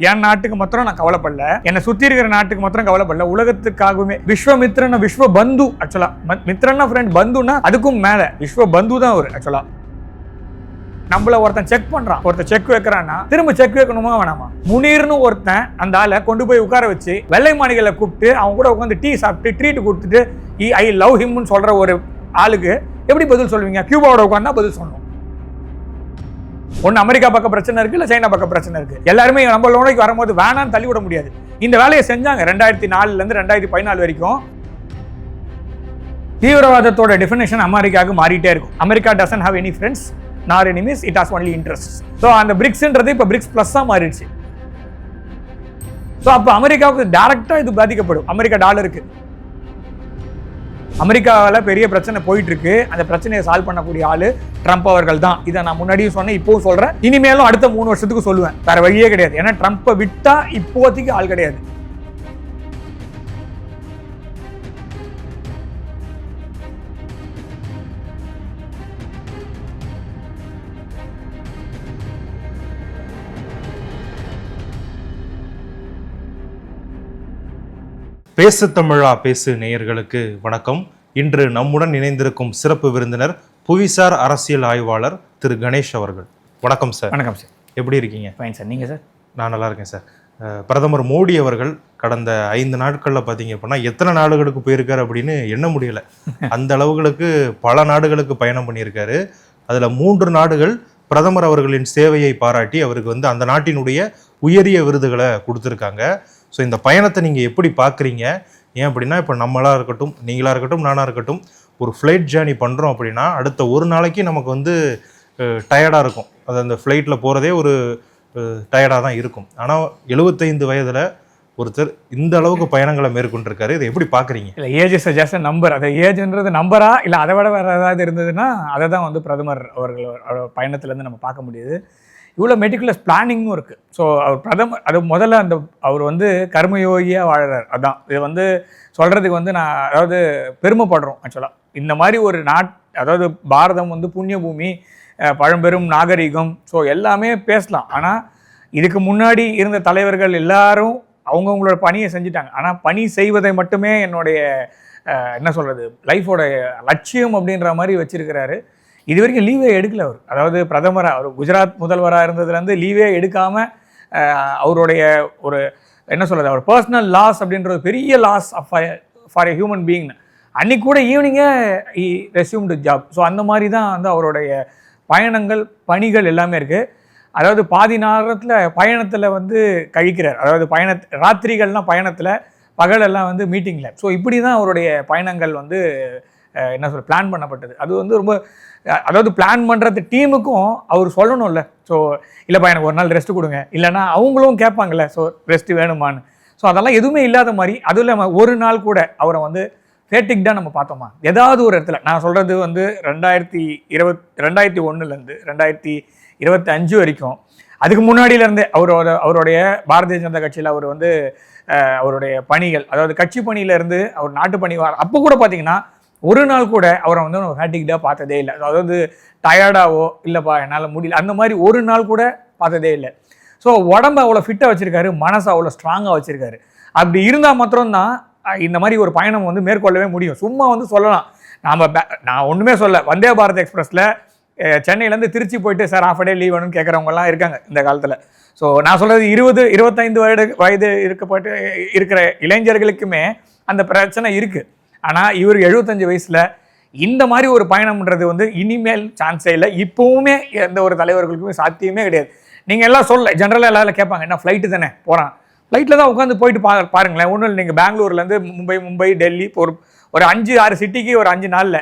என் நாட்டுக்கு மாத்திரம் நான் கவலைப்படல, என்னை சுத்தி இருக்கிற நாட்டுக்கு மாத்திரம் கவலைப்படல, உலகத்துக்காகவுமே. விஸ்வமித்ரன் விஸ்வ பந்து, ஆக்சுவலா மித்ரன்னா ஃப்ரெண்ட், பந்துனா அதுக்கும் மேல விஸ்வ பந்து தான் ஒரு. ஆக்சுவலா நம்மள ஒருத்தன் செக் பண்றான், ஒருத்தன் செக் வைக்கிறான்னா திரும்ப செக் வைக்கணுமா வேணாமா? முனீர்னு ஒருத்தன் அந்த ஆளை கொண்டு போய் உட்கார வச்சு வெள்ளை மாளிகளை கூப்பிட்டு அவங்க கூட உட்காந்து டீ சாப்பிட்டு ட்ரீட் கொடுத்துட்டு ஐ லவ் ஹிம்னு சொல்ற ஒரு ஆளுக்கு எப்படி பதில் சொல்லுவீங்க? கியூபாவோட உட்காந்தா பதில் சொல்லணும். ஒன்னு அமெரிக்கா பக்கம் பிரச்சனை இருக்கு, இல்ல சைனா பக்கம் பிரச்சனை இருக்கு. எல்லாருமே நம்ம நோய்க்கு வரும்போது வேணான்னு தள்ளி விட முடியாது. இந்த வேலையை செஞ்சாங்க 2004 இருந்து 2014 வரைக்கும். தீவிரவாதத்தோட டெஃபினேஷன் அமெரிக்காவுக்கு மாறிட்டே இருக்கும். America doesn't have any friends nor enemies, it has only interest. So அந்த பிரிக்ஸ்ன்றது இப்போ பிரிக்ஸ் பிளஸ்ஸா மாறிடுச்சு. ஸோ அப்போ அமெரிக்காவுக்கு டைரக்டா இது பாதிக்கப்படும். அமெரிக்கா டாலருக்கு, அமெரிக்காவில் பெரிய பிரச்சனை போயிட்டு இருக்கு. அந்த பிரச்சனையை சால்வ் பண்ணக்கூடிய ஆளு ட்ரம்ப் அவர்கள் தான். இதை நான் முன்னாடியும் சொன்னேன், இப்பவும் சொல்றேன், இனிமேலும் அடுத்த 3 வருஷத்துக்கு சொல்லுவேன். வேற வழியே கிடையாது. ஏன்னா ட்ரம்ப்பை விட்டா இப்போதைக்கு ஆள் கிடையாது. பேசு தமிழா பேசு நேயர்களுக்கு வணக்கம். இன்று நம்முடன் இணைந்திருக்கும் சிறப்பு விருந்தினர் புவிசார் அரசியல் ஆய்வாளர் திரு கணேஷ் அவர்கள். வணக்கம் சார். வணக்கம் சார். எப்படி இருக்கீங்க? Fine sir. நீங்கள் சார்? நான் நல்லா இருக்கேன் சார். பிரதமர் மோடி அவர்கள் கடந்த 5 நாட்களில் பார்த்தீங்க அப்படின்னா எத்தனை நாடுகளுக்கு போயிருக்காரு அப்படின்னு எண்ண முடியலை. அந்த அளவுகளுக்கு பல நாடுகளுக்கு பயணம் பண்ணியிருக்காரு. அதில் 3 நாடுகள் பிரதமர் அவர்களின் சேவையை பாராட்டி அவருக்கு அந்த நாட்டினுடைய உயரிய விருதுகளை கொடுத்துருக்காங்க. ஸோ இந்த பயணத்தை நீங்கள் எப்படி பார்க்குறீங்க? ஏன் அப்படின்னா இப்போ நம்மளாக இருக்கட்டும், நீங்களாக இருக்கட்டும், நானாக இருக்கட்டும், ஒரு ஃப்ளைட் ஜேர்னி பண்ணுறோம் அப்படின்னா அடுத்த ஒரு நாளைக்கு நமக்கு டயர்டாக இருக்கும். அது அந்த ஃப்ளைட்டில் போகிறதே ஒரு டயர்டாக தான் இருக்கும். ஆனால் 75 வயதில் ஒருத்தர் இந்த அளவுக்கு பயணங்களை மேற்கொண்டிருக்காரு. இதை எப்படி பார்க்குறீங்க? இல்லை, ஏஜ் இஸ் ஜஸ்ட் நம்பர். அது ஏஜ்ன்றது நம்பரா இல்லை அதை விட வேறு ஏதாவது இருந்ததுன்னா அதை தான் பிரதமர் அவர்களோட பயணத்துலேருந்து நம்ம பார்க்க முடியுது. இவ்வளோ மெட்டிகுலஸ் பிளானிங்கும் இருக்குது. ஸோ அவர் பிரதமர் அது முதல்ல அவர் கர்மயோகியாக வாழறார். அதான் இது சொல்கிறதுக்கு நான் பெருமைப்படுறோம். ஆக்சுவலாக இந்த மாதிரி ஒரு பாரதம் புண்ணிய பூமி, பழம்பெரும் நாகரிகம், ஸோ எல்லாமே பேசலாம். ஆனால் இதுக்கு முன்னாடி இருந்த தலைவர்கள் எல்லாரும் அவங்கவுங்களோட பணியை செஞ்சுட்டாங்க. ஆனால் பணி செய்வதை மட்டுமே என்னுடைய லைஃபோட லட்சியம் அப்படின்ற மாதிரி வச்சிருக்கிறாரு. இது வரைக்கும் லீவே எடுக்கல அவர். பிரதமராக, அவர் குஜராத் முதல்வராக இருந்ததுலேருந்து லீவே எடுக்காமல் அவருடைய அவர் பர்சனல் லாஸ் அப்படின்ற ஒரு பெரிய loss for a human being. அன்னைக்கு கூட ஈவினிங்கே ரெஸ்யூம்டு ஜாப். ஸோ அந்த மாதிரி தான் அவருடைய பயணங்கள், பணிகள் எல்லாமே இருக்குது. பாதி நேரத்தில் பயணத்தில் கழிக்கிறார். ராத்திரிகள்லாம் பயணத்தில், பகலெல்லாம் மீட்டிங்கில். ஸோ இப்படி தான் அவருடைய பயணங்கள் பிளான் பண்ணப்பட்டது. அது ரொம்ப பிளான் பண்ணுறது டீமுக்கும் அவர் சொல்லணும்ல. ஸோ இல்லைப்பா எனக்கு ஒரு நாள் ரெஸ்ட் கொடுங்க, இல்லைனா அவங்களும் கேட்பாங்கல்ல, ஸோ ரெஸ்ட் வேணுமான்னு. ஸோ அதெல்லாம் எதுவுமே இல்லாத மாதிரி, அதுவும் இல்லாமல் ஒரு நாள் கூட அவரை ஃபேட்டிக்டாக நம்ம பார்த்தோமா ஏதாவது ஒரு இடத்துல. நான் சொல்கிறது 2001லேருந்து 2025 வரைக்கும், அதுக்கு முன்னாடியிலேருந்தே அவருடைய பாரதிய ஜனதா கட்சியில் அவர் அவருடைய பணிகள், கட்சி பணியிலேருந்து அவர் நாட்டு பணி அப்போ கூட பார்த்தீங்கன்னா ஒரு நாள் கூட அவரை நம்ம ஃபேட்டிக்டாக பார்த்ததே இல்லை. டயர்டாவோ இல்லைப்பா என்னால் முடியல அந்த மாதிரி ஒரு நாள் கூட பார்த்ததே இல்லை. ஸோ உடம்பு அவ்வளோ ஃபிட்டாக வச்சுருக்காரு, மனசை அவ்வளோ ஸ்ட்ராங்காக வச்சுருக்காரு. அப்படி இருந்தால் மாத்திரம்தான் இந்த மாதிரி ஒரு பயணம் மேற்கொள்ளவே முடியும். சும்மா சொல்லலாம், நான் ஒன்றுமே சொல்ல, வந்தே பாரத் எக்ஸ்பிரஸில் சென்னையிலேருந்து திருச்சி போயிட்டு சார் ஆஃப் டே லீவ் வேணும்னு கேட்குறவங்கலாம் இருக்காங்க இந்த காலத்தில். ஸோ நான் சொல்கிறது 20-25 வயது இருக்கிற இளைஞர்களுக்குமே அந்த பிரச்சனை இருக்குது. ஆனால் இவர் 75 வயசில் இந்த மாதிரி ஒரு பயணம்ன்றது இனிமேல் சான்ஸே இல்லை. இப்போவுமே எந்த ஒரு தலைவர்களுக்குமே சாத்தியமே கிடையாது. நீங்கள் எல்லாம் ஜென்ரலாக எல்லாரும் கேட்பாங்க, என்ன ஃப்ளைட்டு தானே போகிறான், ஃப்ளைட்டில் தான் உட்காந்து போயிட்டு பாருங்களேன். ஒன்றும் இல்லை, நீங்கள் பெங்களூர்லேருந்து மும்பை, டெல்லி ஒரு 5-6 சிட்டிக்கு ஒரு 5 நாளில்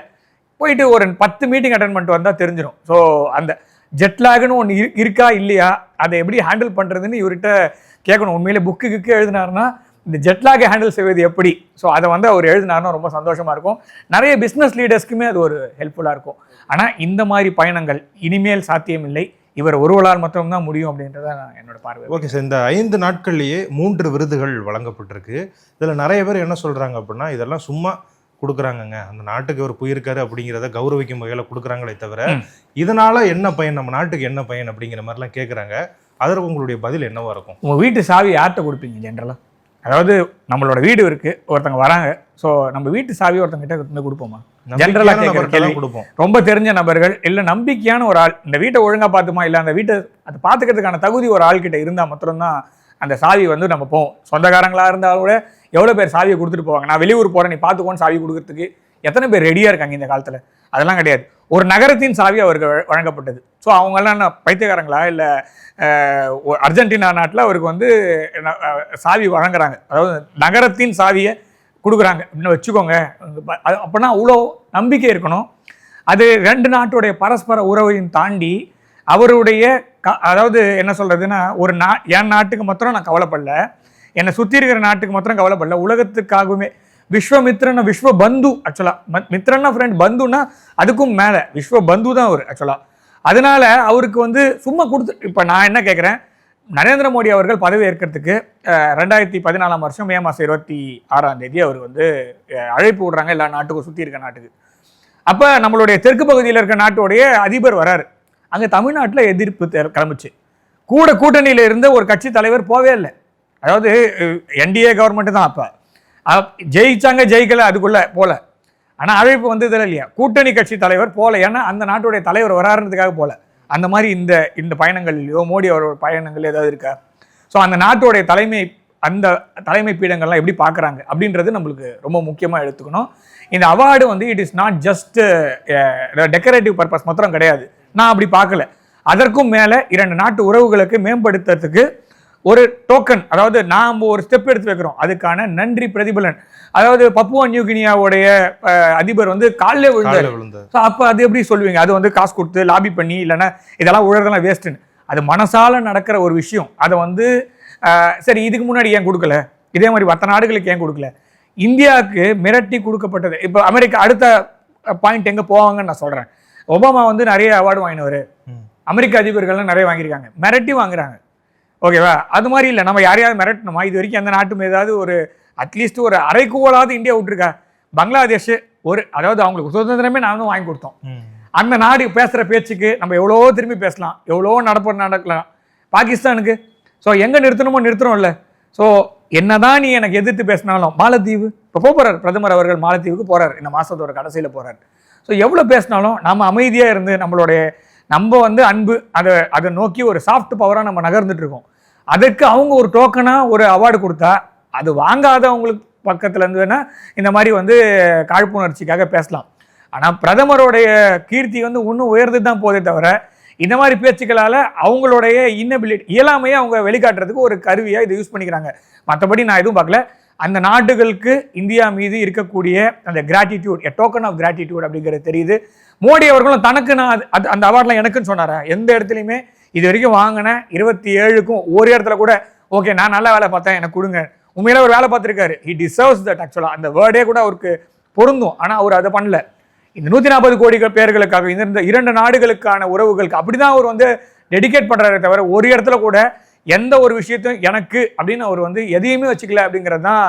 போயிட்டு ஒரு 10 மீட்டிங் அட்டன் பண்ணிட்டு வந்தால் தெரிஞ்சிடும். ஸோ அந்த ஜெட்லாக்னு ஒன்று இருக்கா இல்லையா, அதை எப்படி ஹேண்டில் பண்ணுறதுன்னு இவர்கிட்ட கேட்கணும். உண்மையிலே புக்கு எழுதினாருன்னா இந்த ஜெட்லாகை ஹேண்டில் செய்வது எப்படி, ஸோ அதை அவர் எழுதினாருன்னா ரொம்ப சந்தோஷமாக இருக்கும். நிறைய பிஸ்னஸ் லீடர்ஸ்க்குமே அது ஒரு ஹெல்ப்ஃபுல்லாக இருக்கும். ஆனால் இந்த மாதிரி பயணங்கள் இனிமேல் சாத்தியம் இல்லை. இவர் ஒருவரால் மட்டும்தான் முடியும் அப்படின்றத என்னோட பார்வை. ஓகே சார், இந்த 5 நாட்கள்லேயே 3 விருதுகள் வழங்கப்பட்டிருக்கு. இதில் நிறைய பேர் என்ன சொல்கிறாங்க அப்படின்னா இதெல்லாம் சும்மா கொடுக்குறாங்கங்க, அந்த நாட்டுக்கு அவர் போயிருக்காரு அப்படிங்கிறத கௌரவிக்கும் வகையில் கொடுக்குறாங்களே தவிர இதனால என்ன பயன், நம்ம நாட்டுக்கு என்ன பயன் அப்படிங்கிற மாதிரிலாம் கேட்குறாங்க. அதற்கு உங்களுடைய பதில் என்னவா இருக்கும்? உங்கள் வீட்டு சாவி யார்கிட்ட கொடுப்பீங்க ஜென்ரலாக? அதாவது நம்மளோட வீடு இருக்கு, ஒருத்தங்க வராங்க, ஸோ நம்ம வீட்டு சாவி ஒருத்தங்க கிட்ட வந்து கொடுப்போமா? ஜென்ரலாக கேட்குற கேள்வி. கொடுப்போம். ரொம்ப தெரிஞ்ச நபர்கள் இல்லை நம்பிக்கையான ஒரு ஆள், இந்த வீட்டை ஒழுங்காக பார்த்துமா, இல்லை அந்த வீட்டை அதை பார்த்துக்கிறதுக்கான தகுதி ஒரு ஆள்கிட்ட இருந்தால் மாத்திரம்தான் அந்த சாவி வந்து நம்ம போவோம். சொந்தக்காரங்களாக இருந்தால் கூட எவ்வளோ பேர் சாவியை கொடுத்துட்டு போவாங்க. நான் வெளியூர் போகிறேன், நீ பார்த்துக்கோன்னு சாவி கொடுக்கறதுக்கு எத்தனை பேர் ரெடியாக இருக்காங்க இந்த காலத்தில்? அதெல்லாம் கிடையாது. ஒரு நகரத்தின் சாவி அவருக்கு வழங்கப்பட்டது. ஸோ அவங்கெல்லாம் என்ன பைத்தியக்காரங்களா? இல்லை அர்ஜென்டினா நாட்டில் அவருக்கு வந்து சாவி வழங்குறாங்க, அதாவது நகரத்தின் சாவியை கொடுக்குறாங்க அப்படின்னு வச்சுக்கோங்க. அப்படின்னா அவ்வளோ நம்பிக்கை இருக்கணும். அது ரெண்டு நாட்டுடைய பரஸ்பர உறவையும் தாண்டி அவருடைய அதாவது என்ன சொல்கிறதுன்னா, ஒரு என் நாட்டுக்கு மாத்திரம் நான் கவலைப்படல, என்னை சுற்றி இருக்கிற நாட்டுக்கு மாத்திரம் கவலைப்படல, உலகத்துக்காகவுமே. விஸ்வமித்ரன் விஸ்வ பந்து, ஆக்சுவலாக மித்ரன்னா ஃப்ரெண்ட், பந்துன்னா அதுக்கும் மேலே விஸ்வ பந்து தான் அவர் ஆக்சுவலாக. அதனால அவருக்கு வந்து சும்மா கொடுத்து, இப்போ நான் என்ன கேட்குறேன், நரேந்திர மோடி அவர்கள் பதவி ஏற்கிறதுக்கு 2014 மே மாதம் 26 அவர் வந்து அழைப்பு விடுறாங்க எல்லா நாட்டுக்கும், சுற்றி இருக்க நாட்டுக்கு. அப்போ நம்மளுடைய தெற்கு பகுதியில் இருக்க நாட்டுடைய அதிபர் வராரு. அங்கே தமிழ்நாட்டில் எதிர்ப்பு கிளம்பிச்சு. கூட்டணியில் இருந்த ஒரு கட்சி தலைவர் போவே இல்லை. அதாவது என்டிஏ கவர்மெண்ட் தான் அப்போ ஜெயிச்சாங்க, ஜெயிக்கல, அதுக்குள்ள போல. ஆனால் அழைப்பு வந்ததில்லை இல்லையா? கூட்டணி கட்சி தலைவர் போல, ஏன்னா அந்த நாட்டுடைய தலைவர் வராருன்றதுக்காக போல. அந்த மாதிரி இந்த பயணங்கள்லையோ மோடி அவரோட பயணங்கள் ஏதாவது இருக்கா? ஸோ அந்த நாட்டுடைய அந்த தலைமை பீடங்கள்லாம் எப்படி பார்க்குறாங்க அப்படின்றது நம்மளுக்கு ரொம்ப முக்கியமாக எடுத்துக்கணும். இந்த அவார்டு வந்து it is not just decorative purpose மாத்திரம் கிடையாது. நான் அப்படி பார்க்கல. அதற்கும் மேலே இரண்டு நாட்டு உறவுகளுக்கு மேம்படுத்துறதுக்கு ஒரு டோக்கன், அதாவது நாம் ஒரு ஸ்டெப் எடுத்து வைக்கிறோம், அதுக்கான நன்றி பிரதிபலன். அதாவது பப்புவா நியூ கினியாவுடைய அதிபர் வந்து காலில் விழுந்தார். ஸோ அப்போ அது எப்படி சொல்லுவீங்க? அது வந்து காசு கொடுத்து லாபி பண்ணி, இல்லைன்னா இதெல்லாம் உழறதெல்லாம் வேஸ்ட்டுன்னு. அது மனசால நடக்கிற ஒரு விஷயம். அதை வந்து சரி, இதுக்கு முன்னாடி ஏன் கொடுக்கல, இதே மாதிரி மற்ற நாடுகளுக்கு ஏன் கொடுக்கல? இந்தியாவுக்கு மிரட்டி கொடுக்கப்பட்டது. இப்போ அமெரிக்கா அடுத்த பாயிண்ட் எங்கே போவாங்கன்னு நான் சொல்கிறேன். ஒபாமா வந்து நிறைய அவார்டு வாங்கினவர், அமெரிக்க அதிபர்கள்லாம் நிறைய வாங்கியிருக்காங்க, மிரட்டி வாங்குறாங்க. ஓகேவா? அது மாதிரி இல்லை, நம்ம யாரையாவது மிரட்டணுமா? இது வரைக்கும் அந்த நாட்டு மீதாவது ஒரு அட்லீஸ்ட் ஒரு அரைக்கூவலாவது இந்தியா விட்டுருக்கா? பங்களாதேஷ் அதாவது அவங்களுக்கு சுதந்திரமே நாங்கள் வாங்கி கொடுத்தோம். அந்த நாடு பேசுகிற பேச்சுக்கு நம்ம எவ்வளோ திரும்பி பேசலாம், எவ்வளோ நடக்கலாம். பாகிஸ்தானுக்கு ஸோ எங்கே நிறுத்தணுமோ நிறுத்தணும்ல. ஸோ என்னதான் நீ எனக்கு எதிர்த்து பேசினாலும், மாலத்தீவு இப்போ போகிறார் பிரதமர் அவர்கள், மாலத்தீவுக்கு போகிறார், இந்த மாதத்தோட கடைசியில் போகிறார். ஸோ எவ்வளோ பேசினாலும் நம்ம அமைதியாக இருந்து நம்ம வந்து அன்பு அதை நோக்கி ஒரு சாஃப்ட் பவராக நம்ம நகர்ந்துட்டு இருக்கோம். அதுக்கு அவங்க ஒரு டோக்கனாக ஒரு அவார்டு கொடுத்தா, அது வாங்காதவங்களுக்கு பக்கத்துல இருந்து வேணா இந்த மாதிரி வந்து காழ்ப்புணர்ச்சிக்காக பேசலாம். ஆனால் பிரதமருடைய கீர்த்தி வந்து இன்னும் உயர்ந்து தான் போதே தவிர, இந்த மாதிரி பேச்சுக்களால் அவங்களுடைய இயலாமையை அவங்க வெளிக்காட்டுறதுக்கு ஒரு கருவியாக இதை யூஸ் பண்ணிக்கிறாங்க. மற்றபடி நான் எதுவும் பார்க்கல. அந்த நாடுகளுக்கு இந்தியா மீது இருக்கக்கூடிய அந்த gratitude, a token of gratitude அப்படிங்கிறது தெரியுது. மோடி அவர்களும் தனக்கு நான் அந்த அவார்ட்லாம் எனக்குன்னு சொன்னாரா? எந்த இடத்துலையுமே இது வரைக்கும் வாங்கின 27க்கும் ஒரு இடத்துல கூட ஓகே நான் நல்ல வேலை பார்த்தேன் எனக்கு கொடுங்க, உண்மையில ஒரு வேலை பார்த்துருக்காரு, ஹி டிசர்வ்ஸ் தட். ஆக்சுவலாக அந்த வேர்டே கூட அவருக்கு பொருந்தும். ஆனால் அவர் அதை பண்ணல. இந்த 140 கோடி பேர்களுக்காக, இந்த 2 நாடுகளுக்கான உறவுகளுக்கு அப்படிதான் அவர் வந்து டெடிகேட் பண்ணுறாரே தவிர, ஒரு இடத்துல கூட எந்த ஒரு விஷயத்தையும் எனக்கு அப்படின்னு அவர் வந்து எதையுமே வச்சுக்கல அப்படிங்கிறது தான்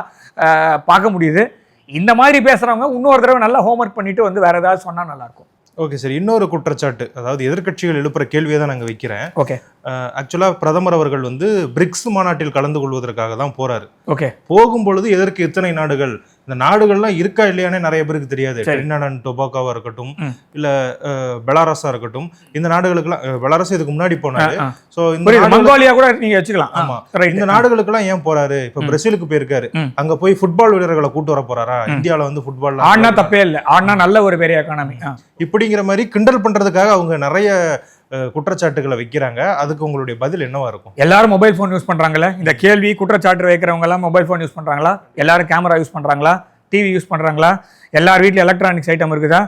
பார்க்க முடியுது. இந்த மாதிரி பேசுகிறவங்க இன்னொரு தடவை நல்லா ஹோம்ஒர்க் பண்ணிட்டு வந்து வேற ஏதாவது சொன்னால் நல்லாயிருக்கும். ஓகே சார், இன்னொரு குற்றச்சாட்டு, அதாவது எதிர்க்கட்சிகள் எழுப்புற கேள்வியை தான் நாங்கள் வைக்கிறேன். ஓகே, ஆக்சுவலாக பிரதமர் அவர்கள் வந்து பிரிக்ஸ் மாநாட்டில் கலந்து கொள்வதற்காக தான் போறாரு. ஓகே, போகும்பொழுது எதற்கு இத்தனை நாடுகள், இந்த நாடுகள்லாம் இருக்கா இல்லையானே நிறைய பேருக்கு தெரியாது. டிரினிடாட் அண்ட் டொபாகோவா இருக்கட்டும், இல்ல பெலாரஸா இருக்கட்டும், இந்த நாடுகளுக்கெல்லாம், பெலாரஸ் இதுக்கு முன்னாடி போனாரு. ஸோ இந்த மங்கோலியா கூட நீங்க வச்சுக்கலாம். ஆமா, இந்த நாடுகளுக்கெல்லாம் ஏன் போறாரு? இப்ப பிரேசிலுக்கு போயிருக்காரு, அங்க போய் ஃபுட்பால் வீரர்களை கூட்டு வர போறாரா? இந்தியாவில வந்து ஃபுட்பால் ஆடினா தப்பே இல்லை, ஆடினா நல்ல ஒரு பெரிய எக்கானமி இப்படிங்கிற மாதிரி கிண்டல் பண்றதுக்காக அவங்க நிறைய குற்றச்சாட்டுகளை வைக்கிறாங்க. அதுக்கு உங்களுடைய பதில் என்னவா இருக்கும்? எல்லாரும் மொபைல் ஃபோன் யூஸ் பண்றாங்களா? இந்த கேள்வி குற்றச்சாட்டு வைக்கிறவங்க எல்லாம் மொபைல் ஃபோன் யூஸ் பண்றாங்களா? எல்லாரும் கேமரா யூஸ் பண்றாங்களா? டிவி யூஸ் பண்றாங்களா? எல்லார் வீட்லயும் எலக்ட்ரானிக்ஸ் ஐட்டம் இருக்குதா?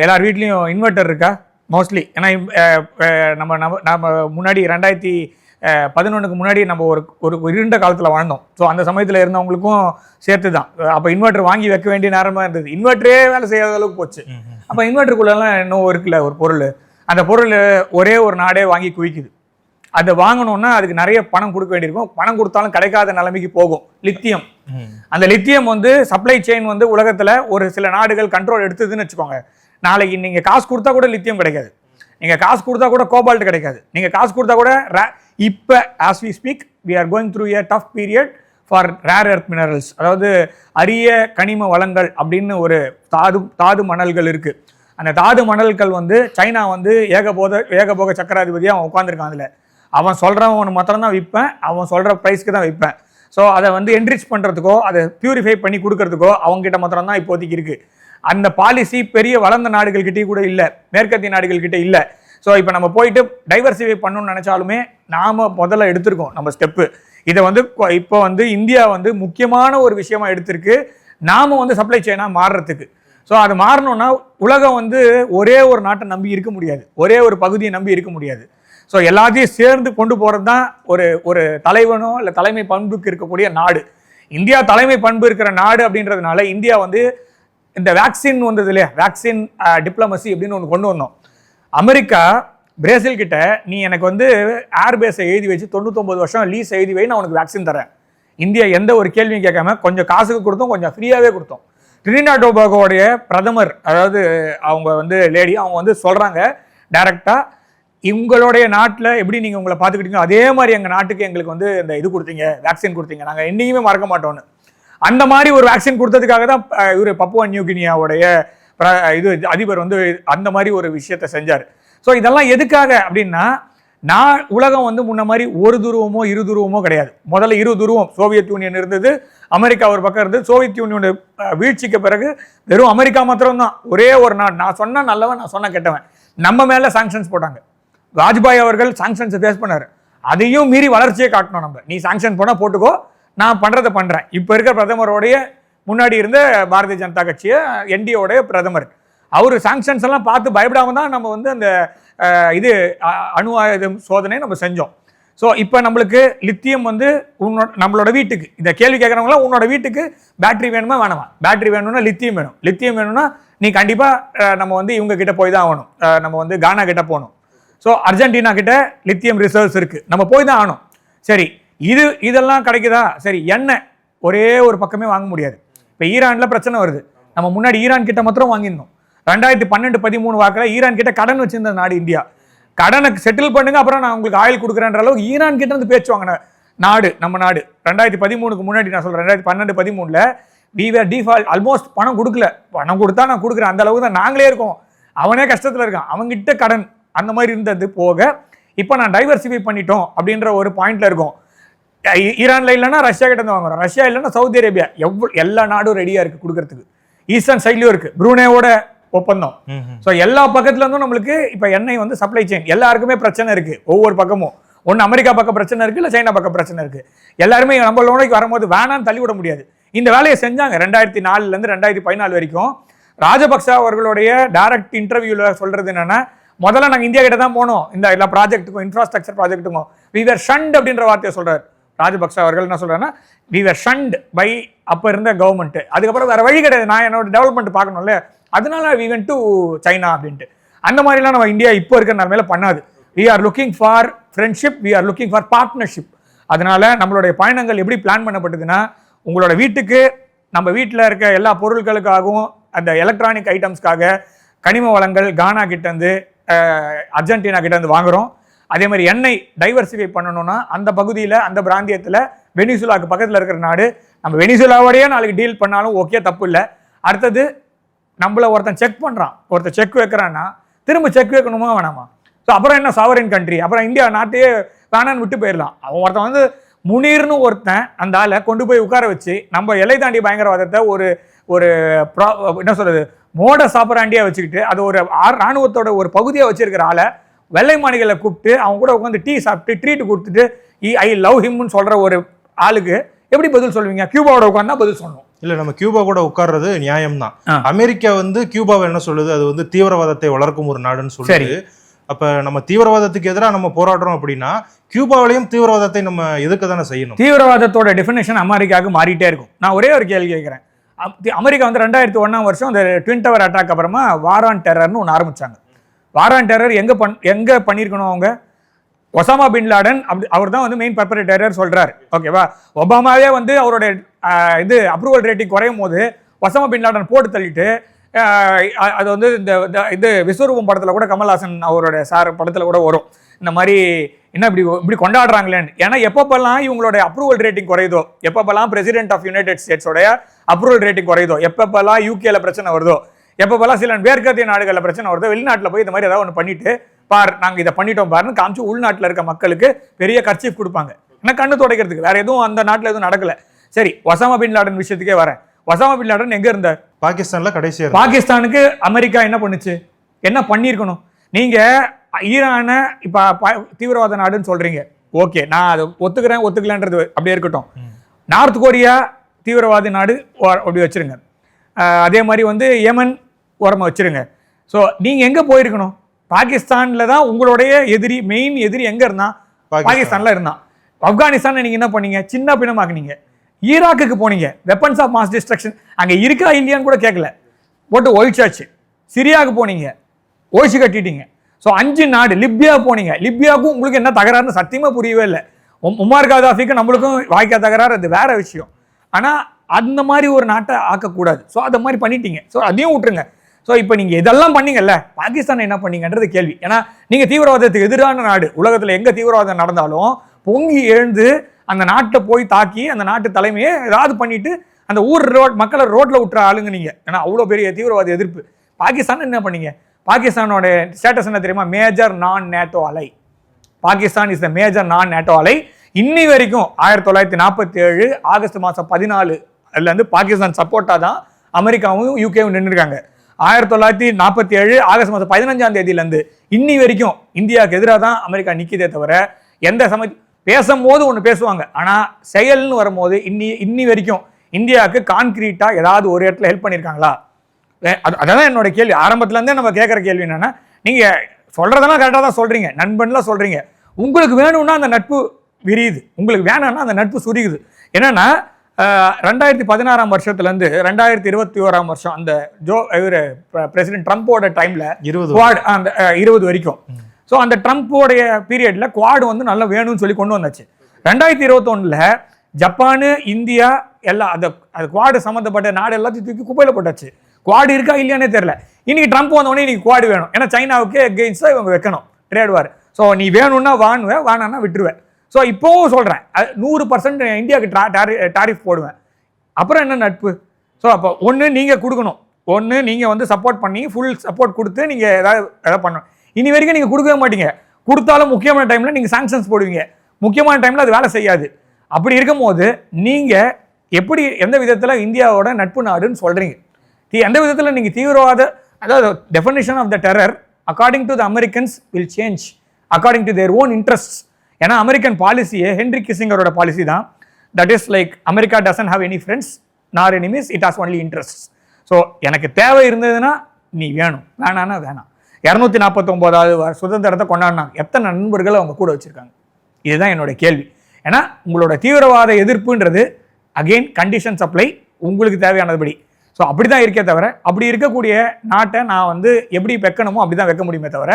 எல்லார் வீட்லயும் இன்வெர்டர் இருக்கா? மோஸ்ட்லி. ஏன்னா நம்ம முன்னாடி 2011க்கு முன்னாடி நம்ம ஒரு இருண்ட காலத்தில் வாழ்ந்தோம். ஸோ அந்த சமயத்தில் இருந்தவங்களுக்கும் சேர்த்து தான். அப்போ இன்வெர்டர் வாங்கி வைக்க வேண்டிய நேரமாக இருந்தது. இன்வெர்டரே வேலை செய்யாத அளவுக்கு போச்சு. அப்போ இன்வெர்டருக்குள்ளெல்லாம் இன்னும் இருக்குல்ல ஒரு பொருள், அந்த பொருள் ஒரே ஒரு நாடே வாங்கி குவிக்குது. அதை வாங்கணும்னா அதுக்கு நிறைய பணம் கொடுக்க வேண்டியிருக்கும். பணம் கொடுத்தாலும் கிடைக்காத நிலைமைக்கு போகும். லித்தியம், அந்த லித்தியம் வந்து சப்ளை செயின் வந்து உலகத்தில் ஒரு சில நாடுகள் கண்ட்ரோல் எடுத்ததுன்னு வச்சுக்கோங்க. நாளைக்கு நீங்கள் காசு கொடுத்தா கூட லித்தியம் கிடைக்காது, நீங்கள் காசு கொடுத்தா கூட கோபால்ட் கிடைக்காது, நீங்கள் காசு கொடுத்தா கூட இப்போ as we speak we are going through a tough period for rare earth minerals, அதாவது அரிய கனிம வளங்கள் அப்படின்னு ஒரு தாது மணல்கள் இருக்குது. அந்த தாது மணல்கள் வந்து சைனா வந்து ஏகபோக சக்கராதிபதியாக அவன் உட்காந்துருக்கான். அதில் அவன் சொல்கிறவன் மாத்திரம்தான் விற்பேன், அவன் சொல்கிற ப்ரைஸ்க்கு தான் விற்பேன். ஸோ அதை வந்து என்ரிச் பண்ணுறதுக்கோ அதை பியூரிஃபை பண்ணி கொடுக்கறதுக்கோ அவங்ககிட்ட மாத்திரம்தான் இப்போதைக்கு இருக்குது. அந்த பாலிசி பெரிய வளர்ந்த நாடுகள்கிட்டே கூட இல்லை, மேற்கத்திய நாடுகள்கிட்ட இல்லை. ஸோ இப்போ நம்ம போயிட்டு டைவர்சிஃபை பண்ணணும்னு நினச்சாலுமே நாம் முதல்ல எடுத்திருக்கோம் நம்ம ஸ்டெப்பு. இதை வந்து இப்போ வந்து இந்தியா வந்து முக்கியமான ஒரு விஷயமா எடுத்திருக்கு, நாம் வந்து சப்ளை செயினாக மாறுறதுக்கு. ஸோ அது மாறணும்னா உலகம் வந்து ஒரே ஒரு நாட்டை நம்பி இருக்க முடியாது, ஒரே ஒரு பகுதியை நம்பி இருக்க முடியாது. ஸோ எல்லாத்தையும் சேர்ந்து கொண்டு போகிறது தான் ஒரு தலைவனோ இல்லை தலைமை பண்புக்கு இருக்கக்கூடிய நாடு. இந்தியா தலைமை பண்பு இருக்கிற நாடு அப்படின்றதுனால இந்தியா வந்து இந்த வேக்சின் வந்தது இல்லையா, வேக்சின் டிப்ளமசி அப்படின்னு ஒன்று கொண்டு வந்தோம். அமெரிக்கா பிரேசில் கிட்ட நீ எனக்கு வந்து ஏர்பேஸை எழுதி வச்சு 99 வருஷம் லீஸ் எழுதி வை, நான் உனக்கு வேக்சின் தரேன். இந்தியா எந்த ஒரு கேள்வியும் கேட்காம கொஞ்சம் காசுக்கு கொடுத்தோம், கொஞ்சம் ஃப்ரீயாகவே கொடுத்தோம். ட்ரினிடாட் டோபாகோடைய பிரதமர், அதாவது அவங்க வந்து லேடி, அவங்க வந்து சொல்கிறாங்க டைரக்டாக, உங்களுடைய நாட்டில் எப்படி நீங்கள் உங்களை பார்த்துக்கிட்டீங்க அதே மாதிரி எங்கள் நாட்டுக்கு எங்களுக்கு வந்து இந்த இது கொடுத்தீங்க, வேக்சின் கொடுத்தீங்க, நாங்கள் என்றைக்குமே மறக்க மாட்டோம்னு. அந்த மாதிரி ஒரு வேக்சின் கொடுத்ததுக்காக தான் இவர் பப்புவா நியூ கினியாவுடைய இது அதிபர் வந்து அந்த மாதிரி ஒரு விஷயத்தை செஞ்சார். ஸோ இதெல்லாம் எதுக்காக அப்படின்னா, உலகம் வந்து முன்ன மாதிரி ஒரு துருவமோ இரு துருவமோ கிடையாது. முதல்ல இரு துருவம், சோவியத் யூனியன் இருந்தது, அமெரிக்கா ஒரு பக்கம் இருந்தது. சோவியத் யூனியனோட வீழ்ச்சிக்கு பிறகு வெறும் அமெரிக்கா மாத்திரம்தான் ஒரே ஒரு நாடு. நான் சொன்ன நல்லவன், நான் சொன்ன கெட்டவன். நம்ம மேலே சாங்ஷன்ஸ் போட்டாங்க. வாஜ்பாய் அவர்கள் சாங்ஷன்ஸை ஃபேஸ் பண்ணார். அதையும் மீறி வளர்ச்சியை காட்டணும் நம்ம. நீ சாங்ஷன் போனால் போட்டுக்கோ, நான் பண்ணுறதை பண்ணுறேன். இப்போ இருக்கிற பிரதமருடைய முன்னாடி இருந்த பாரதிய ஜனதா கட்சியை என்டிஏவுடைய பிரதமர், அவர் சாங்ஷன்ஸ் எல்லாம் பார்த்து பயப்படாம தான் நம்ம வந்து அந்த இது அணு ஆயுதம் சோதனை நம்ம செஞ்சோம். ஸோ இப்போ நம்மளுக்கு லித்தியம் வந்து நம்மளோட வீட்டுக்கு, இந்த கேள்வி கேட்குறவங்களாம் உன்னோட வீட்டுக்கு பேட்டரி வேணுமா வேணாமா, பேட்டரி வேணும்னா லித்தியம் வேணும், லித்தியம் வேணும்னா நீ கண்டிப்பாக நம்ம வந்து இவங்க கிட்ட போய் தான் ஆகணும், நம்ம வந்து கானா கிட்ட போகணும். ஸோ அர்ஜென்டினா கிட்ட லித்தியம் ரிசர்வ்ஸ் இருக்குது, நம்ம போய் தான் ஆகணும். சரி, இதெல்லாம் கிடைக்குதா? சரி, எண்ணெய் ஒரே ஒரு பக்கமே வாங்க முடியாது. இப்போ ஈரானில் பிரச்சனை வருது, நம்ம முன்னாடி ஈரான் கிட்ட மாத்திரம் வாங்கியிருந்தோம். 2012-13 வாக்கில் ஈரான் கிட்ட கடன் வச்சிருந்த நாடு இந்தியா. கடனை செட்டில் பண்ணுங்க, அப்புறம் நான் உங்களுக்கு ஆயில் கொடுக்குறேன்ற அளவுக்கு ஈரான் கிட்ட இருந்து பேச்சு வாங்கின நாடு நம்ம நாடு. 2013க்கு முன்னாடி நான் சொல்கிறேன், 2012-13 we were default, ஆல்மோஸ்ட் பணம் கொடுக்கல. பணம் கொடுத்தா நான் கொடுக்குறேன் அந்த அளவுக்கு தான் நாங்களே இருக்கோம், அவனே கஷ்டத்தில் இருக்கான், அவங்ககிட்ட கடன் அந்த மாதிரி இருந்தது போக இப்போ நான் டைவர்சிஃபை பண்ணிட்டோம் அப்படின்ற ஒரு பாயிண்ட்ல இருக்கும். ஈரான்ல இல்லைன்னா ரஷ்யா கிட்ட இருந்து வாங்குறோம், ரஷ்யா இல்லைன்னா சவுதி அரேபியா, எல்லா நாடும் ரெடியா இருக்கு கொடுக்கறதுக்கு. ஈஸ்டர்ன் சைட்லயும் இருக்கு, ப்ரூனேவோட ஒப்பந்தம். ஸோ எல்லா பக்கத்துல இருந்தும் நம்மளுக்கு இப்போ எண்ணெய் வந்து சப்ளை செயின் எல்லாருக்குமே பிரச்சனை இருக்கு. ஒவ்வொரு பக்கமும் ஒன்று அமெரிக்கா பக்கம் பிரச்சனை இருக்கு, இல்லை சைனா பக்கம் பிரச்சனை இருக்கு. எல்லாருமே நம்ம லோனைக்கு வரும்போது வேணான்னு தள்ளி விட முடியாது. இந்த வேலையை செஞ்சாங்க 2004 2014 வரைக்கும். ராஜபக்சா அவர்களுடைய டைரக்ட் இன்டர்வியூல சொல்றது என்னன்னா, முதல்ல நாங்கள் இந்தியா கிட்ட தான் போனோம், இந்த எல்லா ப்ராஜெக்ட்டுக்கும், இன்ஃப்ராஸ்ட்ரக்சர் ப்ராஜெக்ட்டுக்கும். வி வேர் ஷண்ட் அப்படின்ற வார்த்தையை சொல்றாரு ராஜபக்சா அவர்கள். என்ன சொல்றாருன்னா, வி வேர் ஷண்ட் பை அப்போ இருந்த கவர்மெண்ட். அதுக்கப்புறம் வேற வழி கிடையாது, நான் என்னோட டெவலப்மெண்ட் பார்க்கணும்ல, அதனால வி வென்ட் டு சைனா அப்படின்ட்டு. அந்த மாதிரிலாம் நம்ம இந்தியா இப்போ இருக்கிற நிலைமையில பண்ணாது. We are looking for friendship, we are looking for partnership. அதனால நம்மளுடைய பயணங்கள் எப்படி பிளான் பண்ணப்பட்டதுன்னா, உங்களோட வீட்டுக்கு, நம்ம வீட்டில் இருக்க எல்லா பொருட்களுக்காகவும், அந்த எலக்ட்ரானிக் ஐட்டம்ஸ்க்காக கனிம வளங்கள் கானா கிட்டேருந்து, அர்ஜென்டினா கிட்டேருந்து வாங்குகிறோம். அதே மாதிரி எண்ணெய் டைவர்சிஃபை பண்ணணும்னா அந்த பகுதியில், அந்த பிராந்தியத்தில், வெனிசுலாவுக்கு பக்கத்தில் இருக்கிற நாடு, நம்ம வெனிசுலாவோடையே நாளைக்கு டீல் பண்ணாலும் ஓகே, தப்பு இல்லை. அடுத்தது நம்மள ஒருத்தன் செக் பண்ணுறான், ஒருத்தன் செக் வைக்கிறான்னா திரும்ப செக் வைக்கணுமா வேணாமா? ஸோ அப்புறம் என்ன சாவரின் கண்ட்ரி, அப்புறம் இந்தியா நாட்டையே வேணான்னு விட்டு போயிடலாம். அவன் ஒருத்தன் வந்து முனீர்னு ஒருத்தன் அந்த ஆளை கொண்டு போய் உட்கார வச்சு நம்ம எல்லை தாண்டி பயங்கரவாதத்தை ஒரு என்ன சொல்றது மோட சாப்பிட்றாண்டியா வச்சுக்கிட்டு, அது ஒரு ராணுவத்தோட ஒரு பகுதியாக வச்சிருக்கிற ஆளை வெள்ளை மாளிகளை கூப்பிட்டு அவங்க கூட உட்காந்து டீ சாப்பிட்டு ட்ரீட் கொடுத்துட்டு ஐ லவ் ஹிம்னு சொல்ற ஒரு ஆளுக்கு எப்படி பதில் சொல்லுவீங்க? கியூபாவோட உட்காந்தா பதில் சொல்லணும். இல்ல, நம்ம கியூபா கூட உட்கார்றது நியாயம் தான். அமெரிக்கா வந்து கியூபாவை என்ன சொல்லுது, அது வந்து தீவிரவாதத்தை வளர்க்கும் ஒரு நாடுன்னு சொல்லுது. அப்ப நம்ம தீவிரவாதத்துக்கு எதிராக நம்ம போராடுறோம் அப்படின்னா கியூபாவிலையும் தீவிரவாதத்தை நம்ம எதுக்கு தானே செய்யணும்? தீவிரவாதத்தோட டெஃபினேஷன் அமெரிக்காவுக்கு மாறிட்டே இருக்கும். நான் ஒரே ஒரு கேள்வி கேட்கிறேன். அமெரிக்கா வந்து 2001 அந்த ட்வின் டவர் அட்டாக் அப்புறமா வார் ஆன் டெரர்னு ஒன்று ஆரம்பிச்சாங்க. வார் ஆன் டெரர் எங்க பண்ணியிருக்கணும்? அவங்க ஒசாமா பின் லாடன் அவர் தான் வந்து மெயின் பர்பரேட்டர் சொல்றாரு, ஓகேவா? ஒபாமாவே வந்து அவருடைய இது அப்ரூவல் ரேட்டிங் குறையும் போது ஒசாமா பின் லாடன் போட்டு தள்ளிட்டு, அது வந்து இந்த இது விஸ்வரூபம் படத்தில் கூட கமல்ஹாசன் அவருடைய படத்தில் கூட வரும், இந்த மாதிரி என்ன இப்படி கொண்டாடுறாங்களேன்னு. ஏன்னா எப்பப்பெல்லாம் இவங்களோட அப்ரூவல் ரேட்டிங் குறையுதோ, எப்பப்பெல்லாம் பிரசிடென்ட் ஆஃப் யுனைடெட் ஸ்டேட்ஸோட அப்ரூவல் ரேட்டிங் குறையுதோ, எப்பப்பெல்லாம் யூகேல பிரச்சனை வருதோ, எப்பப்பெல்லாம் சில மேற்கத்திய நாடுகளில் பிரச்சனை வருதோ, வெளிநாட்டில் போய் இந்த மாதிரி ஏதாவது ஒன்று பண்ணிட்டு பார் நாங்கள் இதை பண்ணிட்டோம் பாருன்னு காமிச்சு உள்நாட்டில் இருக்க மக்களுக்கு பெரிய கர்ச்சீஃப் கொடுப்பாங்க. ஏன்னா கண்ணு துடைக்கிறதுக்கு வேற எதுவும் அந்த நாட்டில் எதுவும் நடக்கல. சரி, ஒசாமா பின் லாடன் விஷயத்துக்கே வரேன். ஒசாமா பின் லாடன் எங்க இருந்தார்? பாகிஸ்தான்ல கடைசியா. பாகிஸ்தானுக்கு அமெரிக்கா என்ன பண்ணுச்சு? என்ன பண்ணியிருக்கணும்? நீங்க ஈரானை இப்ப தீவிரவாத நாடுன்னு சொல்றீங்க, ஓகே, நான் அதை ஒத்துக்கலன்றது அப்படியே இருக்கட்டும். நார்த் கொரியா தீவிரவாத நாடு அப்படி வச்சிருங்க. அதே மாதிரி வந்து யமன் ஓரமா வச்சிருங்க. ஸோ நீங்க எங்க போயிருக்கணும்? பாகிஸ்தான்ல தான் உங்களுடைய எதிரி, மெயின் எதிரி எங்க இருந்தான்? பாகிஸ்தான்ல இருந்தான். ஆப்கானிஸ்தான் நீங்க என்ன பண்ணீங்க? சின்ன பின்னமாக்குனீங்க. ஈராக்குக்கு போனீங்க, வெப்பன்ஸ் ஆஃப் மாஸ் டிஸ்ட்ரக்ஷன் அங்க இருக்கா இல்லையான்னு கூட கேட்கல, போட்டு ஒழிச்சாச்சு. சிரியாவுக்கு போனீங்க, ஒழிச்சு கட்டிட்டீங்க. ஸோ 5 நாடு. லிபியா போனீங்க, லிபியாவுக்கும் உங்களுக்கு என்ன தகராறுன்னு சத்தியமா புரியவே இல்லை. உமார் கதாஃபிக்கு நம்மளுக்கும் வாய்க்கா தகராறு, அது வேற விஷயம். ஆனா அந்த மாதிரி ஒரு நாட்டை ஆக்கக்கூடாது. ஸோ அதை மாதிரி பண்ணிட்டீங்க. ஸோ அதையும் விட்டுருங்க. ஸோ இப்போ நீங்க இதெல்லாம் பண்ணீங்கல்ல, பாகிஸ்தான் என்ன பண்ணீங்கன்றது கேள்வி. ஏன்னா நீங்க தீவிரவாதத்துக்கு எதிரான நாடு. உலகத்துல எங்க தீவிரவாதம் நடந்தாலும் பொங்கி எழுந்து அந்த நாட்டை போய் தாக்கி அந்த நாட்டு தலைமையை ஏதாவது பண்ணிட்டு அந்த ஊர் மக்களை ரோட்ல விட்டுற ஆளுங்க நீங்க. ஏன்னா அவ்வளோ பெரிய தீவிரவாத எதிர்ப்பு. பாகிஸ்தான் என்ன பண்ணீங்க? பாகிஸ்தானோட ஸ்டேட்டஸ் என்ன தெரியுமா? மேஜர் நான் நேட்டோ அலை. பாகிஸ்தான் இஸ் த மேஜர் நான் நேட்டோ அலை. இன்னி வரைக்கும் 1947 ஆகஸ்ட் மாதம் 14 அதுல இருந்து பாகிஸ்தான் சப்போர்ட்டா தான் அமெரிக்காவும் யூகேவும் நின்றுருக்காங்க. 1947 ஆகஸ்ட் மாதம் 15ஆம் தேதியிலேருந்து இன்னி வரைக்கும் இந்தியாவுக்கு எதிராக தான் அமெரிக்கா நிற்கிதே தவிர, எந்த பேசும்போது ஒன்று பேசுவாங்க, ஆனால் செயல்னு வரும்போது இன்னி வரைக்கும் இந்தியாவுக்கு கான்கிரீட்டா ஏதாவது ஒரு இடத்துல ஹெல்ப் பண்ணியிருக்காங்களா? அதான் என்னோட கேள்வி. ஆரம்பத்துலேருந்தே நம்ம கேட்குற கேள்வி என்னன்னா, நீங்கள் சொல்றதெல்லாம் கரெக்டாக தான் சொல்றீங்க, நண்பன்லாம் சொல்றீங்க. உங்களுக்கு வேணும்னா அந்த நட்பு விரியுது, உங்களுக்கு வேணும்னா அந்த நட்பு சுரியுது. என்னன்னா 2016 வருஷத்துலேருந்து 2021 வருஷம் அந்த பிரசிடென்ட் ட்ரம்போட டைம்ல 20 வரைக்கும். ஸோ அந்த ட்ரம்போடைய பீரியட்ல குவாடு வந்து நல்லா வேணும்னு சொல்லி கொண்டு வந்தாச்சு. 2021 ஜப்பானு, இந்தியா எல்லாம் அது குவாடு சம்மந்தப்பட்ட நாடு எல்லாத்தையும் தூக்கி குப்பையில் போட்டாச்சு. குவாடு இருக்கா இல்லையானே தெரியல. இன்னைக்கு ட்ரம்ப் வந்தோடனே இன்னைக்கு குவாடு வேணும், ஏன்னா சைனாவுக்கு எகெயின்ஸ்டாக இவங்க வைக்கணும் ட்ரேட் வார். ஸோ நீ வேணும்னா வாங்குவேன், வானா விட்டுருவேன். ஸோ இப்போவும் சொல்கிறேன், 100% இந்தியாவுக்கு டாரிஃப் போடுவேன். அப்புறம் என்ன நட்பு? ஸோ அப்போ ஒன்று நீங்கள் கொடுக்கணும், ஒன்று நீங்கள் வந்து சப்போர்ட் பண்ணி ஃபுல் சப்போர்ட் கொடுத்து நீங்கள் எதாவது பண்ணணும். இனி வரைக்கும் நீங்கள் கொடுக்கவே மாட்டீங்க. கொடுத்தாலும் முக்கியமான டைமில் நீங்கள் சாங்ஷன்ஸ் போடுவீங்க, முக்கியமான டைமில் அது வேலை செய்யாது. அப்படி இருக்கும் போது நீங்கள் எப்படி எந்த விதத்தில் இந்தியாவோட நட்பு நாடுன்னு சொல்கிறீங்க? எந்த விதத்தில் நீங்கள் தீவிரவாத, அதாவது definition of the terror according to the Americans will change according to their own interests. ஏன்னா அமெரிக்கன் பாலிசியே ஹென்ரி கிசிங்கரோட பாலிசி தான். That is like America doesn't have any friends nor enemies, it has only interests. So எனக்கு தேவை இருந்ததுன்னா நீ வேணும், வேணான்னா வேணாம். 249வது சுதந்திரத்தை கொண்டாடினாங்க, எத்தனை நண்பர்களை அவங்க கூட வச்சிருக்காங்க? இதுதான் என்னோட கேள்வி. ஏன்னா உங்களோட தீவிரவாத எதிர்ப்புன்றது அகெயின் கண்டிஷன் சப்ளை, உங்களுக்கு தேவையானதுபடி. ஸோ அப்படி தான் இருக்கே தவிர, அப்படி இருக்கக்கூடிய நாட்டை நான் வந்து எப்படி வைக்கணுமோ அப்படி தான் வைக்க முடியுமே தவிர,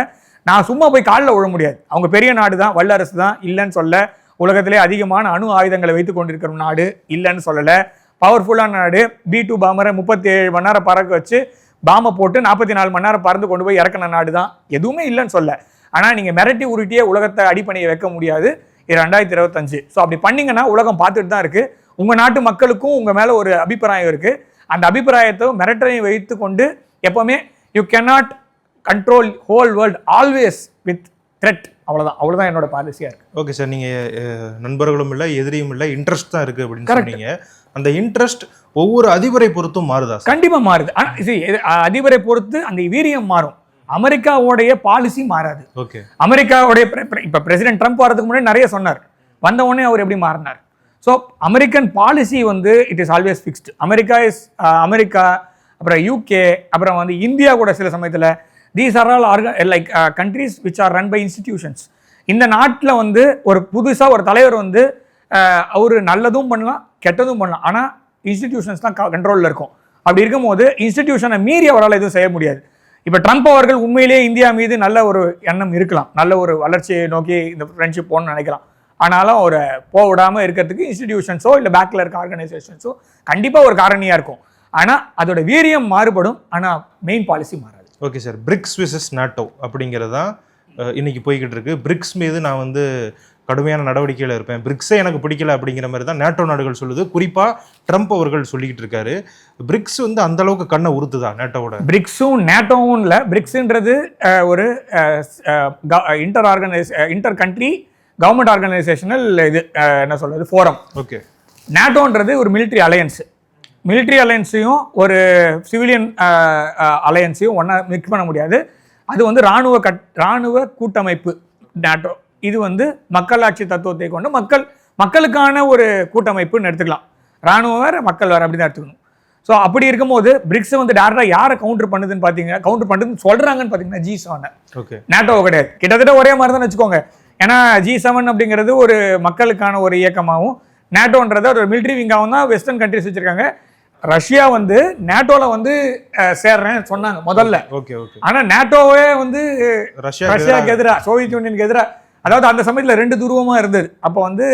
நான் சும்மா போய் காலில் விழ முடியாது. அவங்க பெரிய நாடு தான், வல்லரசு தான், இல்லைன்னு சொல்ல. உலகத்திலே அதிகமான அணு ஆயுதங்களை வைத்து கொண்டிருக்கிற நாடு, இல்லைன்னு சொல்லலை. பவர்ஃபுல்லான நாடு. B2 பாம்பரை 37 மணி நேரம் பறக்க வச்சு பாம்பை போட்டு 44 மணி நேரம் பறந்து கொண்டு போய் இறக்கின நாடு தான். எதுவுமே இல்லைன்னு சொல்ல. ஆனால் நீங்கள் மிரட்டி உருட்டியே உலகத்தை அடிப்பணியை வைக்க முடியாது. இது 2025. ஸோ அப்படி பண்ணீங்கன்னா உலகம் பார்த்துட்டு தான் இருக்குது. உங்கள் நாட்டு மக்களுக்கும் உங்கள் மேலே ஒரு அபிப்பிராயம் இருக்குது. அந்த அபிப்பிராயத்தை மிரட்டலையும் வைத்து கொண்டு எப்போவுமே you cannot control whole world always with thread. அவ்வளோதான் என்னோட பாலிசியாக இருக்குது. ஓகே சார், நீங்கள் நண்பர்களும் இல்லை, எதிரியும் இல்லை, இன்ட்ரெஸ்ட் தான் இருக்குது அப்படின்னு சொன்னீங்க. அந்த இன்ட்ரெஸ்ட் ஒவ்வொரு அதிபரை பொறுத்தும் மாறுதா? கண்டிப்பாக மாறுது. அதிபரை பொறுத்து அந்த வீரியம் மாறும். அமெரிக்காவுடைய பாலிசி மாறாது. ஓகே. அமெரிக்காவுடைய இப்போ பிரசிடென்ட் ட்ரம்ப் வரதுக்கு முன்னாடி நிறைய சொன்னார், வந்த உடனே அவர் எப்படி மாறினார்? ஸோ அமெரிக்கன் பாலிசி வந்து it is always fixed. America, அப்புறம் யூகே, அப்புறம் வந்து இந்தியா கூட சில சமயத்தில் these are all like countries which are run by institutions. இந்த நாட்டில் வந்து ஒரு புதுசாக ஒரு தலைவர் வந்து அவர் நல்லதும் பண்ணலாம், கெட்டதும் பண்ணலாம். ஆனால் இன்ஸ்டிடியூஷன்ஸ் தான் கண்ட்ரோலில் இருக்கும். அப்படி இருக்கும்போது இன்ஸ்டிடியூஷனை மீறி அவரால் எதுவும் செய்ய முடியாது. இப்போ ட்ரம்ப் அவர்கள் உண்மையிலேயே இந்தியா மீது நல்ல ஒரு எண்ணம் இருக்கலாம், நல்ல ஒரு வளர்ச்சியை நோக்கி இந்த ஃப்ரெண்ட்ஷிப் போகணும்னு நினைக்கலாம். ஆனாலும் அவரை போக விடாமல் இருக்கிறதுக்கு இன்ஸ்டிடியூஷன்ஸோ இல்லை பேக்கில் இருக்க ஆர்கனைசேஷன்ஸோ கண்டிப்பாக ஒரு காரணியாக இருக்கும். ஆனால் அதோட வீரியம் மாறுபடும், ஆனால் மெயின் பாலிசி மாறாது. Okay sir, BRICS versus NATO அப்படிங்கிறது தான் இன்னைக்கு போய்கிட்டு இருக்கு. பிரிக்ஸ் மீது நான் வந்து கடுமையான நடவடிக்கையில் இருப்பேன், பிரிக்ஸே எனக்கு பிடிக்கல அப்படிங்கிற மாதிரி தான் நேட்டோ நாடுகள் சொல்லுது. குறிப்பாக ட்ரம்ப் அவர்கள் சொல்லிக்கிட்டு இருக்காரு. பிரிக்ஸ் வந்து அந்த அளவுக்கு கண்ணை உறுத்துதா நேட்டோவோட? பிரிக்ஸும் நேட்டோவும் இல்லை, பிரிக்ஸ்ன்றது ஒரு இன்டர் கண்ட்ரி கவர்மெண்ட் ஆர்கனைசேஷனல் இது என்ன சொல்றது ஃபோரம். ஓகே. நேட்டோன்றது ஒரு மிலிட்ரி அலையன்ஸ். மிலிட்ரி அலையன்ஸையும் ஒரு சிவிலியன் அலையன்ஸையும் ஒன்றா மிக்ஸ் பண்ண முடியாது. அது வந்து இராணுவ கூட்டமைப்பு நேட்டோ. இது வந்து மக்களாட்சி தத்துவத்தை கொண்டு மக்களுக்கான ஒரு கூட்டமைப்புன்னு எடுத்துக்கலாம். இராணுவம் வேறு, மக்கள் வேறு, அப்படி தான் எடுத்துக்கணும். ஸோ அப்படி இருக்கும்போது பிரிக்ஸ் வந்து டேரெக்டாக யாரை கவுண்டர் பண்ணுதுன்னு பார்த்தீங்கன்னா, கவுண்டர் பண்ணுதுன்னு சொல்கிறாங்கன்னு பார்த்தீங்கன்னா G7. ஓகே. நேட்டோ கிடையாது. கிட்டத்தட்ட ஒரே மாதிரி தான் வச்சுக்கோங்க. ஏன்னா G7 அப்படிங்கிறது ஒரு மக்களுக்கான ஒரு இயக்கமாகவும், நேட்டோன்றதை ஒரு மிலிட்ரி விங்காகவும் தான் வெஸ்டர்ன் கண்ட்ரிஸ் வச்சுருக்காங்க. ரஷ்யா வந்து நேட்டோவில் வந்து சேர்றேன்னு சொன்னாங்க முதல்ல. Okay okay. ஆனால் நேட்டோவே வந்து ரஷ்யாவுக்கு எதிராக, சோவியத் யூனியனுக்கு எதிராக, அதாவது அந்த சமயத்தில் 2 துருவமாக இருந்தது. அப்போ வந்து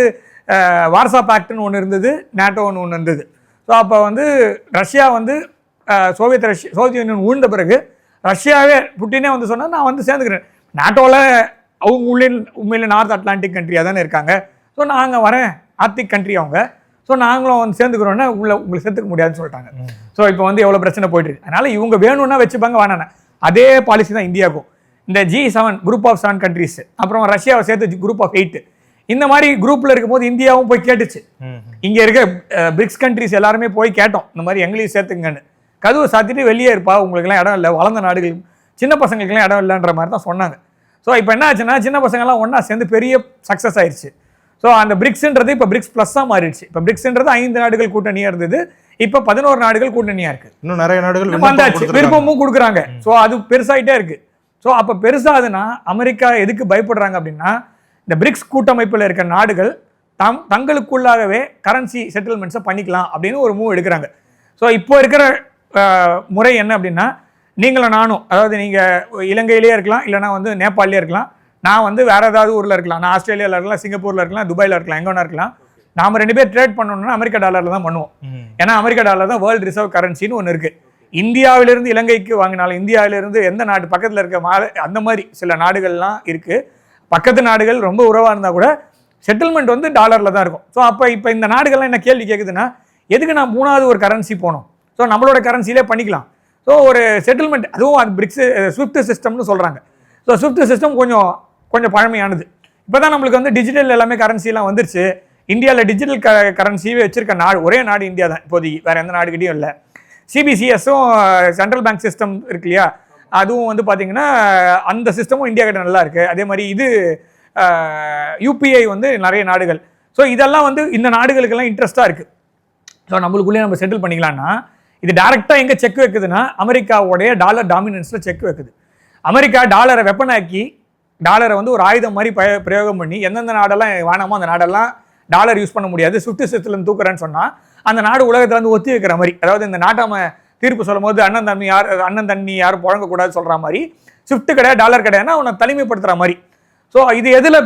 வார்சா பேக்ட்னு ஒன்று இருந்தது, நேட்டோன்னு ஒன்று இருந்தது. ஸோ அப்போ வந்து ரஷ்யா வந்து சோவியத் யூனியன் ஊழ்ந்த பிறகு ரஷ்யாவே புட்டினே வந்து சொன்னால் நான் வந்து சேர்ந்துக்கிறேன் நேட்டோவில். அவங்க உண்மையிலே நார்த் அட்லாண்டிக் கண்ட்ரியாக தானே இருக்காங்க. ஸோ நாங்கள் வரேன், ஆர்டிக் கண்ட்ரி அவங்க. ஸோ நாங்களும் வந்து சேர்ந்துக்கிறோன்னா உங்களுக்கு சேர்த்துக்க முடியாதுன்னு சொல்லிட்டாங்க. ஸோ இப்போ வந்து எவ்வளோ பிரச்சனை போயிட்டு இருக்கு. அதனால் இவங்க வேணும்னா வச்சுப்பாங்க, வேணாண்ணா. அதே பாலிசி தான் இந்தியாவுக்கும். இந்த G7 குரூப் ஆஃப் 7 கண்ட்ரிஸ், அப்புறம் ரஷ்யாவை சேர்த்து குரூப் ஆஃப் 8, இந்த மாதிரி குரூப்பில் இருக்கும்போது இந்தியாவும் போய் கேட்டுச்சு. இங்கே இருக்க பிரிக்ஸ் கண்ட்ரிஸ் எல்லாருமே போய் கேட்டோம், இந்த மாதிரி எங்களையும் சேர்த்துங்கன்னு. கதவை சாத்திட்டு வெளியே இருப்பா, உங்களுக்குலாம் இடம் இல்லை, வளர்ந்த நாடுகள் சின்ன பசங்களுக்குலாம் இடம் இல்லைன்ற மாதிரி தான் சொன்னாங்க. ஸோ இப்போ என்ன ஆச்சுன்னா, சின்ன பசங்கள்லாம் ஒன்றா சேர்ந்து பெரிய சக்ஸஸ் ஆயிடுச்சு. ஸோ அந்த பிரிக்ஸ்ன்றது இப்போ பிரிக்ஸ் ப்ளஸ்ஸாக மாறிடுச்சு. இப்போ பிரிக்ஸ்ன்றது 5 நாடுகள் கூட்டணியாக இருந்தது, இப்போ 11 நாடுகள் கூட்டணியாக இருக்குது. இன்னும் நிறைய நாடுகள் வந்தாச்சு, விருப்பமும் கொடுக்குறாங்க. ஸோ அது பெருசாகிட்டே இருக்குது. ஸோ அப்போ பெருசாகுதுன்னா அமெரிக்கா எதுக்கு பயப்படுறாங்க அப்படின்னா, இந்த பிரிக்ஸ் கூட்டமைப்பில் இருக்க நாடுகள் தங்களுக்குள்ளாகவே கரன்சி செட்டில்மெண்ட்ஸை பண்ணிக்கலாம் அப்படின்னு ஒரு மூவ் எடுக்கிறாங்க. ஸோ இப்போ இருக்கிற முறை என்ன அப்படின்னா, நீங்களும் நானும், அதாவது நீங்கள் இலங்கையிலே இருக்கலாம், இல்லைனா வந்து நேபாளிலே இருக்கலாம், நான் வந்து வேறு ஏதாவது ஊரில் இருக்கலாம், நான் ஆஸ்திரேலியாவில் இருக்கலாம், சிங்கப்பூரில் இருக்கலாம், துபாயில் இருக்கலாம், எங்கே வேணா இருக்கலாம். நாம் 2 பேர் ட்ரேட் பண்ணணும்னா அமெரிக்கா டாலரில் தான் பண்ணுவோம். ஏன்னா அமெரிக்கா டாலர் தான் வேர்ல்டு ரிசர்வ் கரன்சின்னு ஒன்று இருக்குது. இந்தியாவிலிருந்து இலங்கைக்கு வாங்கினாலும், இந்தியாவிலிருந்து எந்த நாடு பக்கத்தில் இருக்க அந்த மாதிரி சில நாடுகள்லாம் இருக்குது. பக்கத்து நாடுகள் ரொம்ப உறவாக இருந்தால் கூட செட்டில்மெண்ட் வந்து டாலரில் தான் இருக்கும். ஸோ அப்போ இப்போ இந்த நாடுகள்லாம் என்ன கேள்வி கேட்குதுன்னா, எதுக்கு நான் 3வது ஒரு கரன்சி போகணும்? ஸோ நம்மளோட கரன்சிலே பண்ணிக்கலாம். ஸோ ஒரு செட்டில்மெண்ட், அதுவும் அது பிரிக்ஸ் ஸ்விஃப்ட் சிஸ்டம்னு சொல்கிறாங்க. ஸோ ஸ்விஃப்ட் சிஸ்டம் கொஞ்சம் பழமையானது. இப்போ தான் நம்மளுக்கு வந்து டிஜிட்டல் எல்லாமே கரன்சிலாம் வந்துருச்சு. இந்தியாவில் டிஜிட்டல் கரன்சியே வச்சிருக்க நாடு ஒரே நாடு இந்தியா தான் இப்போதைக்கு, வேறு எந்த நாடுகிட்டையும் இல்லை. CBCSும் சென்ட்ரல் பேங்க் சிஸ்டம் இருக்கு இல்லையா, அதுவும் வந்து பார்த்தீங்கன்னா அந்த சிஸ்டமும் இந்தியா கிட்ட நல்லா இருக்குது. அதே மாதிரி இது UPI வந்து நிறைய நாடுகள். ஸோ இதெல்லாம் வந்து இந்த நாடுகளுக்கெல்லாம் இன்ட்ரெஸ்ட்டாக இருக்குது. ஸோ நம்மளுக்குள்ளேயே நம்ம செட்டில் பண்ணிக்கலாம்னா, இது டேரெக்டாக எங்கே செக் வைக்குதுன்னா, அமெரிக்காவுடைய டாலர் டாமினன்ஸில் செக் வைக்குது. அமெரிக்கா டாலரை வெப்பனாக்கி, டாலரை வந்து ஒரு ஆயுதம் மாதிரி பிரயோகம் பண்ணி, எந்தெந்த நாடெல்லாம் வேணாமோ அந்த நாடெல்லாம் டாலர் யூஸ் பண்ண முடியாது, ஸ்விஃப்ட் சிஸ்டத்தில் தூக்குறேன்னு சொன்னால் அந்த நாடு உலகத்தில் வந்து ஒத்தி வைக்கிற மாதிரி, அதாவது இந்த நாட்டாம தீர்ப்பு சொல்லும் போது அண்ணன் தண்ணி யாரும் புழங்கக்கூடாது சொல்கிற மாதிரி, ஸ்விஃப்ட் கிடையாது டாலர் கிடையாதுன்னா அவனை தனிமைப்படுத்துகிற மாதிரி. ஸோ இது எதில்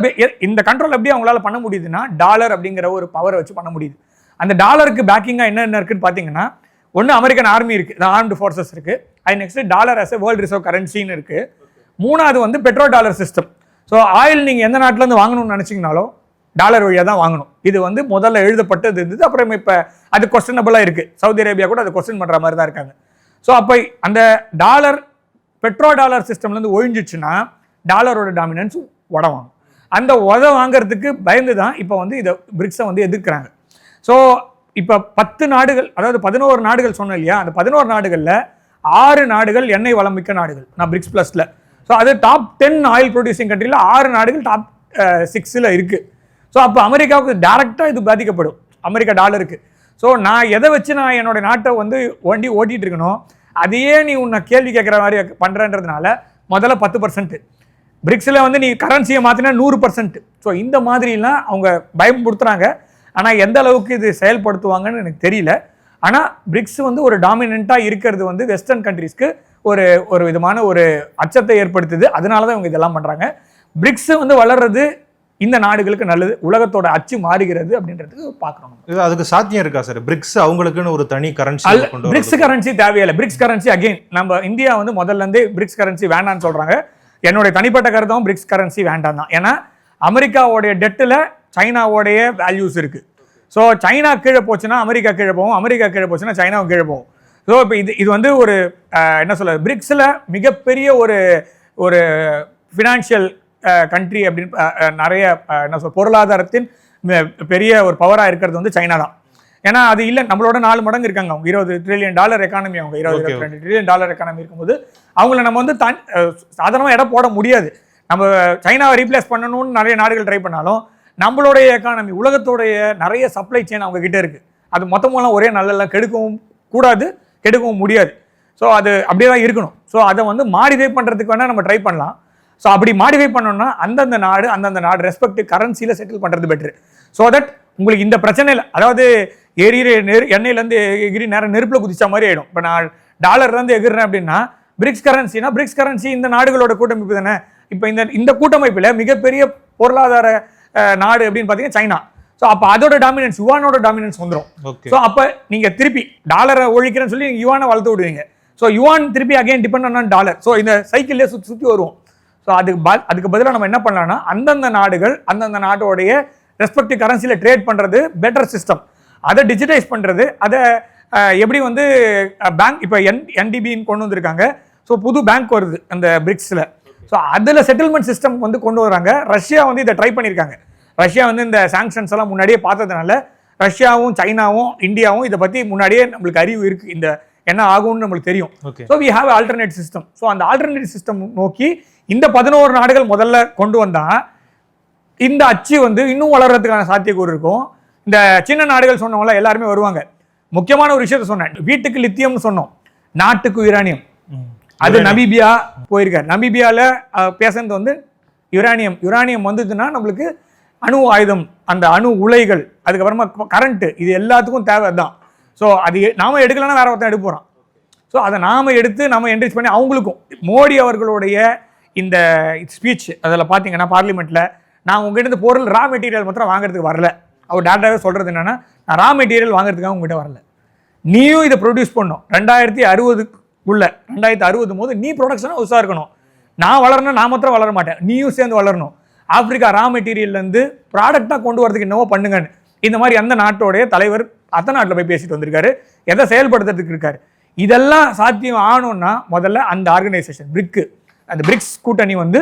இந்த கண்ட்ரோல் எப்படி அவங்களால பண்ண முடியுதுன்னா, டாலர் அப்படிங்கிற ஒரு பவரை வச்சு பண்ண முடியுது. அந்த டாலருக்கு பேக்கிங்காக என்னென்ன இருக்குன்னு பார்த்தீங்கன்னா, ஒன்று அமெரிக்கன் ஆர்மி இருக்குது, ஆர்ம்டு ஃபோர்ஸஸ் இருக்குது. அது next dollar as a world reserve கரன்சின்னு இருக்குது. 3வது வந்து petrodollar system. So oil நீங்கள் எந்த நாட்டிலேருந்து வாங்கணும்னு நினச்சிங்கனாலும் டாலர் வழியாக தான் வாங்கணும். இது வந்து முதல்ல எழுதப்பட்டது இருந்தது, அப்புறம் இப்போ அது கொஸ்டினபிளாக இருக்குது. சவுதி அரேபியா கூட அது கொஸ்டின் பண்ணுற மாதிரி தான் இருக்காங்க. ஸோ அப்போ அந்த டாலர் பெட்ரோ டாலர் சிஸ்டம்லேருந்து ஒழிஞ்சிச்சுன்னா டாலரோட டாமினன்ஸ் உடவாங்க. அந்த வாங்கிறதுக்கு பயந்து தான் இப்போ வந்து இதை பிரிக்ஸை வந்து எதிர்க்கிறாங்க. ஸோ இப்போ 10 நாடுகள், அதாவது 11 நாடுகள் சொன்னேன் இல்லையா, அந்த 11 நாடுகளில் 6 நாடுகள் எண்ணெய் வளம் மிக்க நாடுகள் நான் பிரிக்ஸ் ப்ளஸில். ஸோ அது டாப் 10 ஆயில் ப்ரொடியூசிங் கண்ட்ரியில் 6 நாடுகள் டாப் 6ல் இருக்குது. ஸோ அப்போ அமெரிக்காவுக்கு டேரெக்டாக இது பாதிக்கப்படும், அமெரிக்கா டாலருக்கு. ஸோ நான் எதை வச்சு நான் என்னோட நாட்டை வந்து ஓட்டிகிட்டு இருக்கணும், அதையே நீ உன்னை கேள்வி கேட்குற மாதிரி பண்ணுறன்றதுனால முதல்ல 10%, பிரிக்ஸில் வந்து நீ கரன்சியை மாற்றினா 100%. ஸோ இந்த மாதிரிலாம் அவங்க பயன்படுத்துகிறாங்க. ஆனால் எந்த அளவுக்கு இது செயல்படுத்துவாங்கன்னு எனக்கு தெரியல. ஆனால் பிரிக்ஸ் வந்து ஒரு டாமினண்ட்டாக இருக்கிறது வந்து வெஸ்டர்ன் கண்ட்ரீஸ்க்கு ஒரு விதமான ஒரு அச்சத்தை ஏற்படுத்துது. அதனால தான் இவங்க இதெல்லாம் பண்ணுறாங்க. பிரிக்ஸ் வந்து வளர்றது இந்த நாடுகளுக்கு நல்லது, உலகத்தோட அச்சு மாறுகிறது அப்படின்றதுக்கு பார்க்கணும். அதுக்கு சாத்தியம் இருக்கா சார்? பிரிக்ஸ் அவங்களுக்குன்னு ஒரு தனி கரன்சி, பிரிக்ஸ் கரன்சி தேவையில்லை. பிரிக்ஸ் கரன்சி அகைன் நம்ம இந்தியா வந்து முதல்ல இருந்தே பிரிக்ஸ் கரன்சி வேணான்னு சொல்றாங்க. என்னுடைய தனிப்பட்ட கருத்தும் பிரிக்ஸ் கரன்சி வேண்டாம் தான். ஏன்னா அமெரிக்காவோடைய டெட்டில் சைனாவோடைய வேல்யூஸ் இருக்கு. ஸோ சைனா கீழே போச்சுன்னா அமெரிக்கா கீழே போகும், அமெரிக்கா கீழே போச்சுன்னா சைனாவும் கீழே போகும். ஸோ இப்போ இது வந்து ஒரு என்ன சொல்ல, பிரிக்ஸில் மிகப்பெரிய ஒரு ஃபினான்ஷியல் கண்ட்ரி அப்படின்னு நிறைய என்ன சொல்ல பொருளாதாரத்தின் பெரிய ஒரு பவராக இருக்கிறது வந்து சைனா தான். ஏன்னா அது இல்லை, நம்மளோட 4 மடங்கு இருக்காங்க. அவங்க $20 trillion எக்கானமி, அவங்க $22 trillion எக்கானமி இருக்கும்போது அவங்கள நம்ம வந்து சாதாரணமாக இடம் போட முடியாது. நம்ம சைனாவை ரீப்ளேஸ் பண்ணணும்னு நிறைய நாடுகள் ட்ரை பண்ணாலும் நம்மளுடைய எக்கானமி, உலகத்தோடைய நிறைய சப்ளை செயின் அவங்க கிட்ட இருக்கு. அது மொத்தமெல்லாம் ஒரே நல்லெல்லாம் கெடுக்கவும் கூடாது, கெடுக்கவும் முடியாது. ஸோ அது அப்படியே தான் இருக்கணும். ஸோ அதை வந்து மாடிஃபை பண்ணுறதுக்கு வேணால் நம்ம ட்ரை பண்ணலாம். ஸோ அப்படி மாடிஃபை பண்ணோம்னா அந்தந்த நாடு ரெஸ்பெக்டிவ் கரன்சியில் செட்டில் பண்ணுறது பெட்ரு. ஸோ தட் உங்களுக்கு இந்த பிரச்சனை இல்லை. அதாவது எரியிற எண்ணெயிலேருந்து எகிரி நேரம் நெருப்பில் குதிச்ச மாதிரி ஆகிடும். இப்போ நான் டாலர்லேருந்து எகிறேன் அப்படின்னா பிரிக்ஸ் கரன்சி இந்த நாடுகளோட கூட்டமைப்பு தானே. இப்போ இந்த கூட்டமைப்பில் மிகப்பெரிய பொருளாதார நாடு அப்படின்னு பார்த்தீங்கன்னா சைனா. ஸோ அப்போ அதோட டாமினன்ஸ், யுவானோட டாமினன்ஸ் வந்துடும். ஸோ அப்போ நீங்கள் திருப்பி டாலரை ஒழிக்கிறேன்னு சொல்லி நீங்கள் யுவானை வளர்த்து விடுவீங்க. ஸோ யுவான் திருப்பி again depend on dollar. So இந்த சைக்கிள்லேயே சுற்றி வருவோம். ஸோ அதுக்கு பதிலாக நம்ம என்ன பண்ணலாம்னா அந்தந்த நாடுகள் அந்தந்த நாட்டோடைய ரெஸ்பெக்டிவ் கரன்சியில் ட்ரேட் பண்ணுறது பெட்டர் சிஸ்டம். அதை டிஜிட்டைஸ் பண்ணுறது, அதை எப்படி வந்து பேங்க் இப்போ என்டிபின்னு கொண்டு வந்திருக்காங்க. ஸோ புது பேங்க் வருது அந்த பிரிக்ஸில். ஸோ அதில் செட்டில்மெண்ட் சிஸ்டம் வந்து கொண்டு வராங்க. ரஷ்யா வந்து இதை ட்ரை பண்ணியிருக்காங்க. ரஷ்யா வந்து இந்த சாங்ஷன்ஸ் எல்லாம் முன்னாடியே பார்த்ததுனால ரஷ்யாவும் சைனாவும் இந்தியாவும் இதை பற்றி முன்னாடியே நம்மளுக்கு அறிவு இருக்குது, இந்த என்ன ஆகும்னு நம்மளுக்கு தெரியும். So we have alternate system. So அந்த ஆல்டர்னேட் சிஸ்டம் நோக்கி இந்த 11 நாடுகள் முதல்ல கொண்டு வந்தால் இந்த அச்சு வந்து இன்னும் வளர்கிறதுக்கான சாத்தியக்கூறு இருக்கும். இந்த சின்ன நாடுகள் சொன்னவங்கள எல்லாருமே வருவாங்க. முக்கியமான ஒரு விஷயத்த சொன்னேன், வீட்டுக்கு லித்தியம்னு சொன்னோம், நாட்டுக்கு யுரேனியம். அது நமீபியா போயிருக்காரு. நமீபியாவில் பேசுறது வந்து யுரேனியம் வந்ததுன்னா நம்மளுக்கு அணு ஆயுதம், அந்த அணு உலைகள், அதுக்கப்புறமா கரண்ட்டு, இது எல்லாத்துக்கும் தேவை தான். ஸோ அது நாம எடுக்கலன்னா வேற ஒருத்தன் எடுக்க போகிறான். ஸோ அதை நாம எடுத்து நம்ம என்கரேஜ் பண்ணி அவங்களுக்கும். மோடி அவர்களுடைய இந்த ஸ்பீச் அதில் பார்த்தீங்கன்னா பார்லிமெண்ட்டில் நான் உங்ககிட்ட பொருள் ரா மெட்டீரியல் மாத்திரம் வாங்குறதுக்கு வரல. அவர் டேரக்டாகவே சொல்கிறது என்னென்னா, நான் ரா மெட்டீரியல் வாங்குறதுக்காக உங்ககிட்ட வரல, நீயும் இதை ப்ரொடியூஸ் பண்ணணும். 2060 போது நீ ப்ரொடக்ஷனாக உஷாக இருக்கணும். நான் வளரணும், நான் மாத்திரம் வளர மாட்டேன், நீயும் சேர்ந்து வளரணும். ஆப்பிரிக்கா ரா மெட்டீரியல்லேருந்து ப்ராடக்டாக கொண்டு வரதுக்கு என்னவோ பண்ணுங்கன்னு இந்த மாதிரி அந்த நாட்டோடைய தலைவர் அத்தனை நாட்டில் போய் பேசிட்டு வந்திருக்காரு, எதை செயல்படுத்துறதுக்கு இருக்காரு. இதெல்லாம் சாத்தியம் ஆகணும்னா முதல்ல அந்த ஆர்கனைசேஷன் அந்த பிரிக்ஸ் கூட்டணி வந்து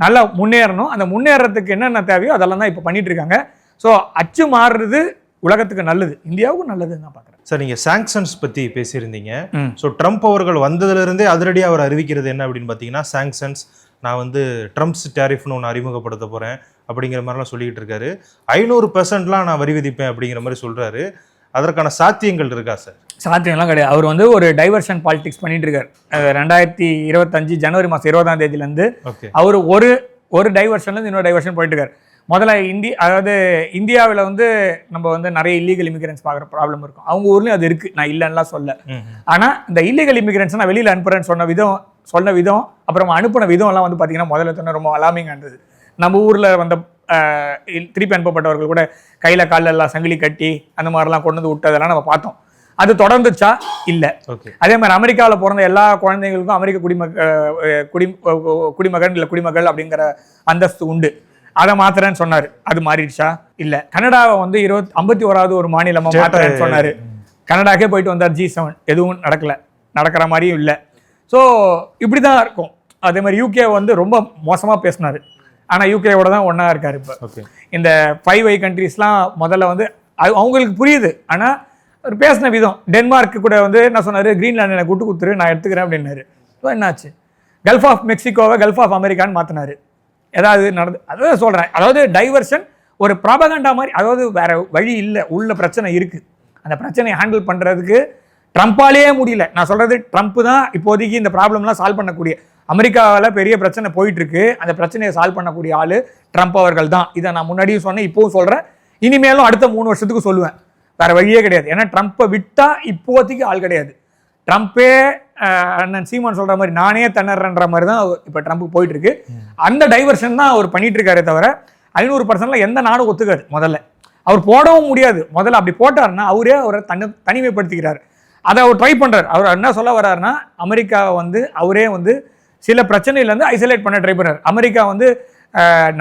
நல்லா முன்னேறணும். அந்த முன்னேறதுக்கு என்னென்ன தேவையோ அதெல்லாம் தான் இப்போ பண்ணிட்டு இருக்காங்க. ஸோ அச்சு மாறுறது உலகத்துக்கு நல்லது, இந்தியாவுக்கும் நல்லதுன்னு நான் பார்க்குறேன். சார், நீங்கள் சாங்ஷன்ஸ் பற்றி பேசியிருந்தீங்க. ஸோ ட்ரம்ப் அவர்கள் வந்ததுலேருந்தே அதிரடியாக அவர் அறிவிக்கிறது என்ன அப்படின்னு பார்த்தீங்கன்னா, சாங்ஷன்ஸ், நான் வந்து ட்ரம்ப்ஸ் டேரிஃப்னு ஒன்று அறிமுகப்படுத்த போகிறேன் அப்படிங்கிற மாதிரிலாம் சொல்லிக்கிட்டு இருக்காரு. 500% நான் வரி விதிப்பேன் அப்படிங்கிற மாதிரி சொல்கிறாரு. அதற்கான சாத்தியங்கள் இருக்கா சார்? சாத்தியம்லாம் கிடையாது. அவர் வந்து ஒரு டைவர்ஷன் பாலிடிக்ஸ் பண்ணிட்டு இருக்காரு. 2025 ஜனவரி மாதம் 20ஆம் தேதியிலேருந்து அவர் ஒரு டைவர்ஷன்லேருந்து இன்னொரு டைவர்ஷன் போயிட்டு இருக்காரு. முதல்ல இந்தியாவில் வந்து நம்ம வந்து நிறைய இல்லீகல் இமிகிரன்ஸ் பார்க்குற ப்ராப்ளம் இருக்கும். அவங்க ஊர்லேயும் அது இருக்குது, நான் இல்லைன்னா சொல்ல. ஆனால் இந்த இல்லீகல் இமிகிரன்ஸ் நான் வெளியில் அனுப்புறேன்னு சொன்ன விதம் அப்புறம் அனுப்பின விதம் எல்லாம் வந்து பார்த்தீங்கன்னா முதல்ல ரொம்ப அலாமிங்காக இருந்தது. நம்ம ஊரில் வந்த திருப்பி அனுப்பப்பட்டவர்கள் கூட கையில் காலில் எல்லாம் சங்கிலி கட்டி அந்த மாதிரிலாம் கொண்டு வந்து விட்டதெல்லாம் நம்ம பார்த்தோம். அது தொடர்ந்துச்சா? இல்லை. அதே மாதிரி அமெரிக்காவில் பிறந்த எல்லா குழந்தைங்களுக்கும் அமெரிக்க குடிமகன் இல்லை குடிமகள் அப்படிங்கிற அந்தஸ்து உண்டு, அதை மாத்திரன்னு சொன்னார். அது மாறிடுச்சா? இல்லை. கனடாவை வந்து 51வது ஒரு மாநிலமாக மாத்திரன்னு சொன்னார். கனடாக்கே போயிட்டு வந்தார் G7, எதுவும் நடக்கிற மாதிரியும் இல்லை. ஸோ இப்படி தான் இருக்கும். அதே மாதிரி யூகே வந்து ரொம்ப மோசமாக பேசினார். ஆனால் யூகேவோட தான் ஒன்றா இருக்கார். இப்போ இந்த 5 கண்ட்ரீஸ்லாம் முதல்ல வந்து அவங்களுக்கு புரியுது. ஆனால் அவர் பேசின விதம், டென்மார்க்கு கூட வந்து என்ன சொன்னார், கிரீன்லாண்ட் என்னை கூட்டு கொடுத்துரு, நான் எடுத்துக்கிறேன் அப்படின்னாரு. ஸோ என்னாச்சு, கல்ஃப் ஆஃப் மெக்சிகோவை கல்ஃப் ஆஃப் அமெரிக்கான்னு மாற்றினார். ஏதாவது அதான் சொல்கிறேன். அதாவது டைவர்ஷன் ஒரு ப்ராபகண்டா மாதிரி, அதாவது வேற வழி இல்லை, உள்ள பிரச்சனை இருக்குது. அந்த பிரச்சனையை ஹேண்டில் பண்ணுறதுக்கு ட்ரம்ப்பாலேயே முடியல. நான் சொல்கிறது, ட்ரம்ப் தான் இப்போதைக்கு இந்த ப்ராப்ளம்லாம் சால்வ் பண்ணக்கூடிய, அமெரிக்காவில் பெரிய பிரச்சனை போயிட்டுருக்கு, அந்த பிரச்சனையை சால்வ் பண்ணக்கூடிய ஆள் ட்ரம்ப் அவர்கள் தான். இதை நான் முன்னாடியும் சொன்னேன், இப்போவும் சொல்கிறேன், இனிமேலும் அடுத்த 3 வருஷத்துக்கு சொல்லுவேன். வேறு வழியே கிடையாது. ஏன்னா ட்ரம்ப்பை விட்டால் இப்போதைக்கு ஆள் கிடையாது. ட்ரம்ப்பே அண்ணன் சீமான் சொல்கிற மாதிரி நானே திணறன்ற மாதிரி தான் இப்போ ட்ரம்ப் போயிட்டுருக்கு. அந்த டைவர்ஷன் தான் அவர் பண்ணிட்டு இருக்காரே தவிர 500% எந்த நாடும் ஒத்துக்காது. முதல்ல அவர் போடவும் முடியாது. முதல்ல அப்படி போட்டாருன்னா அவரே அவரை தனிமைப்படுத்திக்கிறார். அதை அவர் ட்ரை பண்ணுறாரு. அவர் என்ன சொல்ல வர்றாருன்னா, அமெரிக்காவை வந்து அவரே வந்து சில பிரச்சனையிலேருந்து ஐசோலேட் பண்ண ட்ரை பண்ணார். அமெரிக்கா வந்து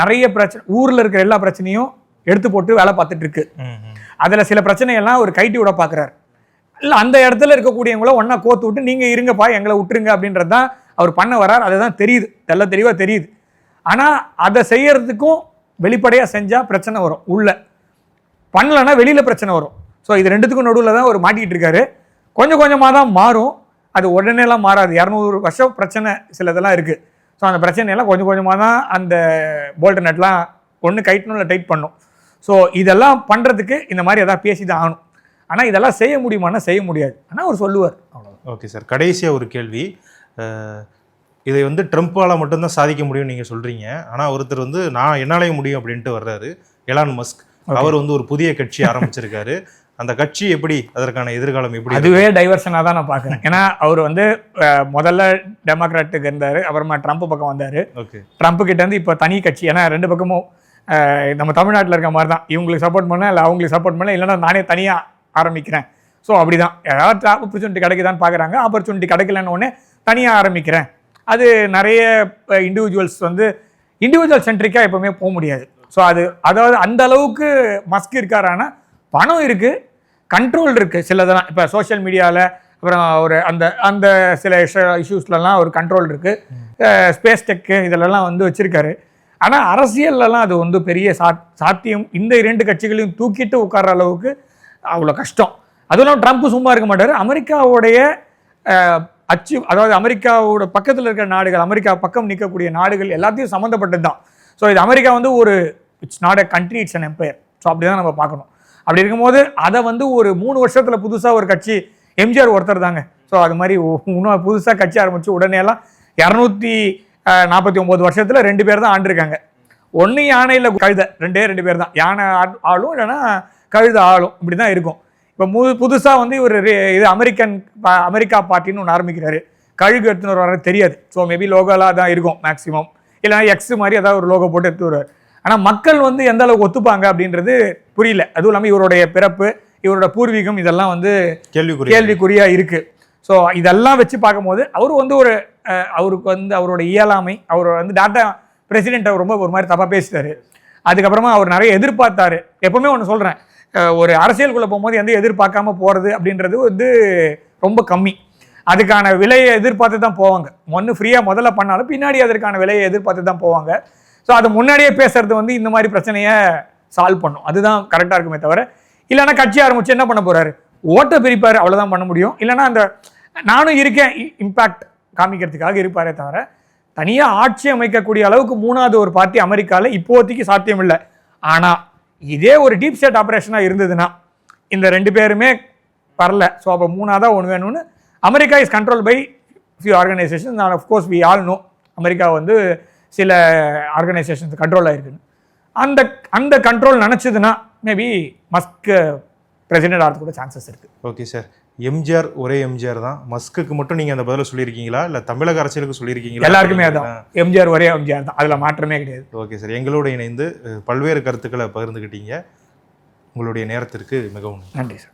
நிறைய பிரச்சனை, ஊரில் இருக்கிற எல்லா பிரச்சனையும் எடுத்து போட்டு வேலை பார்த்துட்டு இருக்கு. அதில் சில பிரச்சனையெல்லாம் ஒரு கைட்டி விட பார்க்குறாரு. இல்லை, அந்த இடத்துல இருக்கக்கூடியவங்கள ஒன்றா கோத்து விட்டு நீங்கள் இருங்கப்பா, எங்களை விட்டுருங்க அப்படின்றது தான் அவர் பண்ண வரார். அதுதான் தெரியுது, தெளிவாக தெரியுது. ஆனால் அதை செய்யறதுக்கும் வெளிப்படையாக செஞ்சால் பிரச்சனை வரும், உள்ள பண்ணலன்னா வெளியில் பிரச்சனை வரும். ஸோ இது ரெண்டுத்துக்கும் நடுவில் தான் அவர் மாட்டிக்கிட்டு இருக்காரு. கொஞ்சம் கொஞ்சமாக தான் மாறும், அது உடனேலாம் மாறாது. 200 வருஷம் பிரச்சனை சிலதெல்லாம் இருக்குது. ஸோ அந்த பிரச்சனையெல்லாம் கொஞ்சம் கொஞ்சமாக தான் அந்த போல்ட் நட்லாம் ஒன்று கைட்டணும் இல்லை டைட் பண்ணும். ஸோ இதெல்லாம் பண்ணுறதுக்கு இந்த மாதிரி எதாவது பேசி தான் ஆகணும். ஆனால் இதெல்லாம் செய்ய முடியுமானா செய்ய முடியாது, ஆனால் அவர் சொல்லுவார், அவ்வளோ. ஓகே சார், கடைசியாக ஒரு கேள்வி. இதை வந்து ட்ரம்ப்பால் மட்டும்தான் சாதிக்க முடியும்னு நீங்கள் சொல்கிறீங்க. ஆனால் ஒருத்தர் வந்து நான் என்னாலேயும் முடியும் அப்படின்ட்டு வர்றாரு, எலான் மஸ்க். அவர் வந்து ஒரு புதிய கட்சி ஆரம்பிச்சிருக்காரு. அந்த கட்சி எப்படி, அதற்கான எதிர்காலம் எப்படி? அதுவே டைவர்ஷனாக தான் நான் பார்க்குறேன். ஏன்னா அவர் வந்து முதல்ல டெமோக்ராட்டுக்கு இருந்தார், அப்புறமா ட்ரம்ப் பக்கம் வந்தார். ஓகே, ட்ரம்ப் கிட்ட இருந்து இப்போ தனி கட்சி. ஏன்னா ரெண்டு பக்கமும் நம்ம தமிழ்நாட்டில் இருக்க மாதிரி தான், இவங்களுக்கு சப்போர்ட் பண்ண இல்லை அவங்களுக்கு சப்போர்ட் பண்ணல, இல்லைன்னா நானே தனியாக ஆரம்பிக்கிறேன். ஸோ அப்படி தான், ஏதாவது ஆப்பர்ச்சுனிட்டி கிடைக்குதான்னு பார்க்குறாங்க. ஆப்பர்ச்சுனிட்டி கிடைக்கலன்னு ஒன்று தனியாக ஆரம்பிக்கிறேன். அது நிறைய இண்டிவிஜுவல்ஸ் வந்து இண்டிவிஜுவல் சென்ட்ரிக்காக எப்போவுமே போக முடியாது. ஸோ அதாவது அந்த அளவுக்கு மஸ்க் இருக்காரானா பணம் இருக்குது, கண்ட்ரோல் இருக்குது சிலதெல்லாம். இப்போ சோஷியல் மீடியாவில் அப்புறம் ஒரு அந்த சில இஷ்யூஸ்லலாம் ஒரு கண்ட்ரோல் இருக்குது. ஸ்பேஸ் டெக்கு இதிலெல்லாம் வந்து வச்சுருக்காரு. ஆனால் அரசியல்லலாம் அது வந்து பெரிய சாத்தியம் இந்த 2 கட்சிகளையும் தூக்கிட்டு உட்கார்ற அளவுக்கு அவ்வளோ கஷ்டம். அதுவும் ட்ரம்ப் சும்மா இருக்க மாட்டார். அமெரிக்காவுடைய அதாவது அமெரிக்காவோட பக்கத்தில் இருக்கிற நாடுகள், அமெரிக்கா பக்கம் நிற்கக்கூடிய நாடுகள் எல்லாத்தையும் சம்மந்தப்பட்டது தான். ஸோ இது அமெரிக்கா வந்து ஒரு it's not a country, it's an empire. So அப்படி தான் நம்ம பார்க்கணும். அப்படி இருக்கும்போது அதை வந்து ஒரு 3 வருஷத்தில் புதுசாக ஒரு கட்சி, எம்ஜிஆர் ஒருத்தர் தாங்க. ஸோ அது மாதிரி இன்னும் புதுசாக கட்சி ஆரம்பித்து உடனே எல்லாம் 249 வருஷத்தில் 2 பேர் தான் ஆண்டிருக்காங்க. ஒன்று யானை இல்லை கழுதை, 2 பேர் தான். யானை ஆளும் இல்லைன்னா கழுதை ஆளும், இப்படி தான் இருக்கும். இப்போ புதுசாக வந்து ஒரு இது அமெரிக்கா பார்ட்டின்னு ஒன்று ஆரம்பிக்கிறாரு. கழுகு எடுத்துன்னு வர தெரியாது. ஸோ மேபி லோகோலாக தான் இருக்கும் மேக்ஸிமம், இல்லைனா எக்ஸ் மாதிரி ஏதாவது ஒரு லோகோ போட்டு எடுத்து வருவார். ஆனால் மக்கள் வந்து எந்த அளவுக்கு ஒத்துப்பாங்க அப்படின்றது புரியல. அதுவும் இல்லாமல் இவருடைய பிறப்பு, இவரோட பூர்வீகம் இதெல்லாம் வந்து கேள்விக்குறியாக இருக்குது. ஸோ இதெல்லாம் வச்சு பார்க்கும்போது அவர் வந்து அவருக்கு வந்து அவரோட இயலாமை, அவர் வந்து டாட்டா பிரசிடென்ட் அவர் ரொம்ப ஒரு மாதிரி தப்பாக பேசிட்டாரு. அதுக்கப்புறமா அவர் நிறைய எதிர்பார்த்தாரு. எப்பவுமே ஒன்று சொல்கிறேன், ஒரு அரசியலுக்குள்ளே போகும்போது எந்த எதிர்பார்க்காம போகிறது அப்படின்றது வந்து ரொம்ப கம்மி. அதுக்கான விலையை எதிர்பார்த்து தான் போவாங்க. ஒன்று ஃப்ரீயாக முதல்ல பண்ணாலும் பின்னாடி அதற்கான விலையை எதிர்பார்த்து தான் போவாங்க. ஸோ அது முன்னாடியே பேசுறது வந்து இந்த மாதிரி பிரச்சனையை சால்வ் பண்ணும். அதுதான் கரெக்டாக இருக்குமே தவிர, இல்லைன்னா கட்சி ஆரம்பிச்சு என்ன பண்ண போகிறாரு, ஓட்டை பிரிப்பார், அவ்வளோதான் பண்ண முடியும். இல்லைன்னா அந்த நானும் இருக்கேன் இம்பேக்ட் காமிக்கிறதுக்காக இருப்பாரே தவிர, தனியாக ஆட்சி அமைக்கக்கூடிய அளவுக்கு 3வது ஒரு பார்ட்டி அமெரிக்காவில் இப்போதைக்கு சாத்தியம் இல்லை. ஆனால் இதே ஒரு டீப் ஸ்டேட் ஆப்ரேஷனாக இருந்ததுன்னா இந்த 2 பேருமே வரல. ஸோ அப்போ 3ஆவதாக ஒன்று வேணும்னு America is control by few organisation. நான் of course we all know America வந்து சில ஆர்கனைசேஷன்ஸ் கண்ட்ரோல் ஆகிருக்குன்னு. அந்த கண்ட்ரோல் நினச்சதுன்னா மேபி மஸ்க் பிரசிடென்ட் ஆகிறது கூட சான்சஸ் இருக்குது. ஓகே சார், எம்ஜிஆர் ஒரே எம்ஜிஆர் தான். மஸ்க்கு மட்டும் நீங்கள் அந்த பதிலை சொல்லியிருக்கீங்களா, இல்லை தமிழக அரசியலுக்கு சொல்லியிருக்கீங்களா? எல்லாருக்குமே அதான், எம்ஜிஆர் ஒரே எம்ஜிஆர் தான், அதில் மாற்றமே கிடையாது. ஓகே சார், எங்களோட இணைந்து பல்வேறு கருத்துக்களை பகிர்ந்துக்கிட்டீங்க. உங்களுடைய நேரத்திற்கு மிகவும் நன்றி சார்.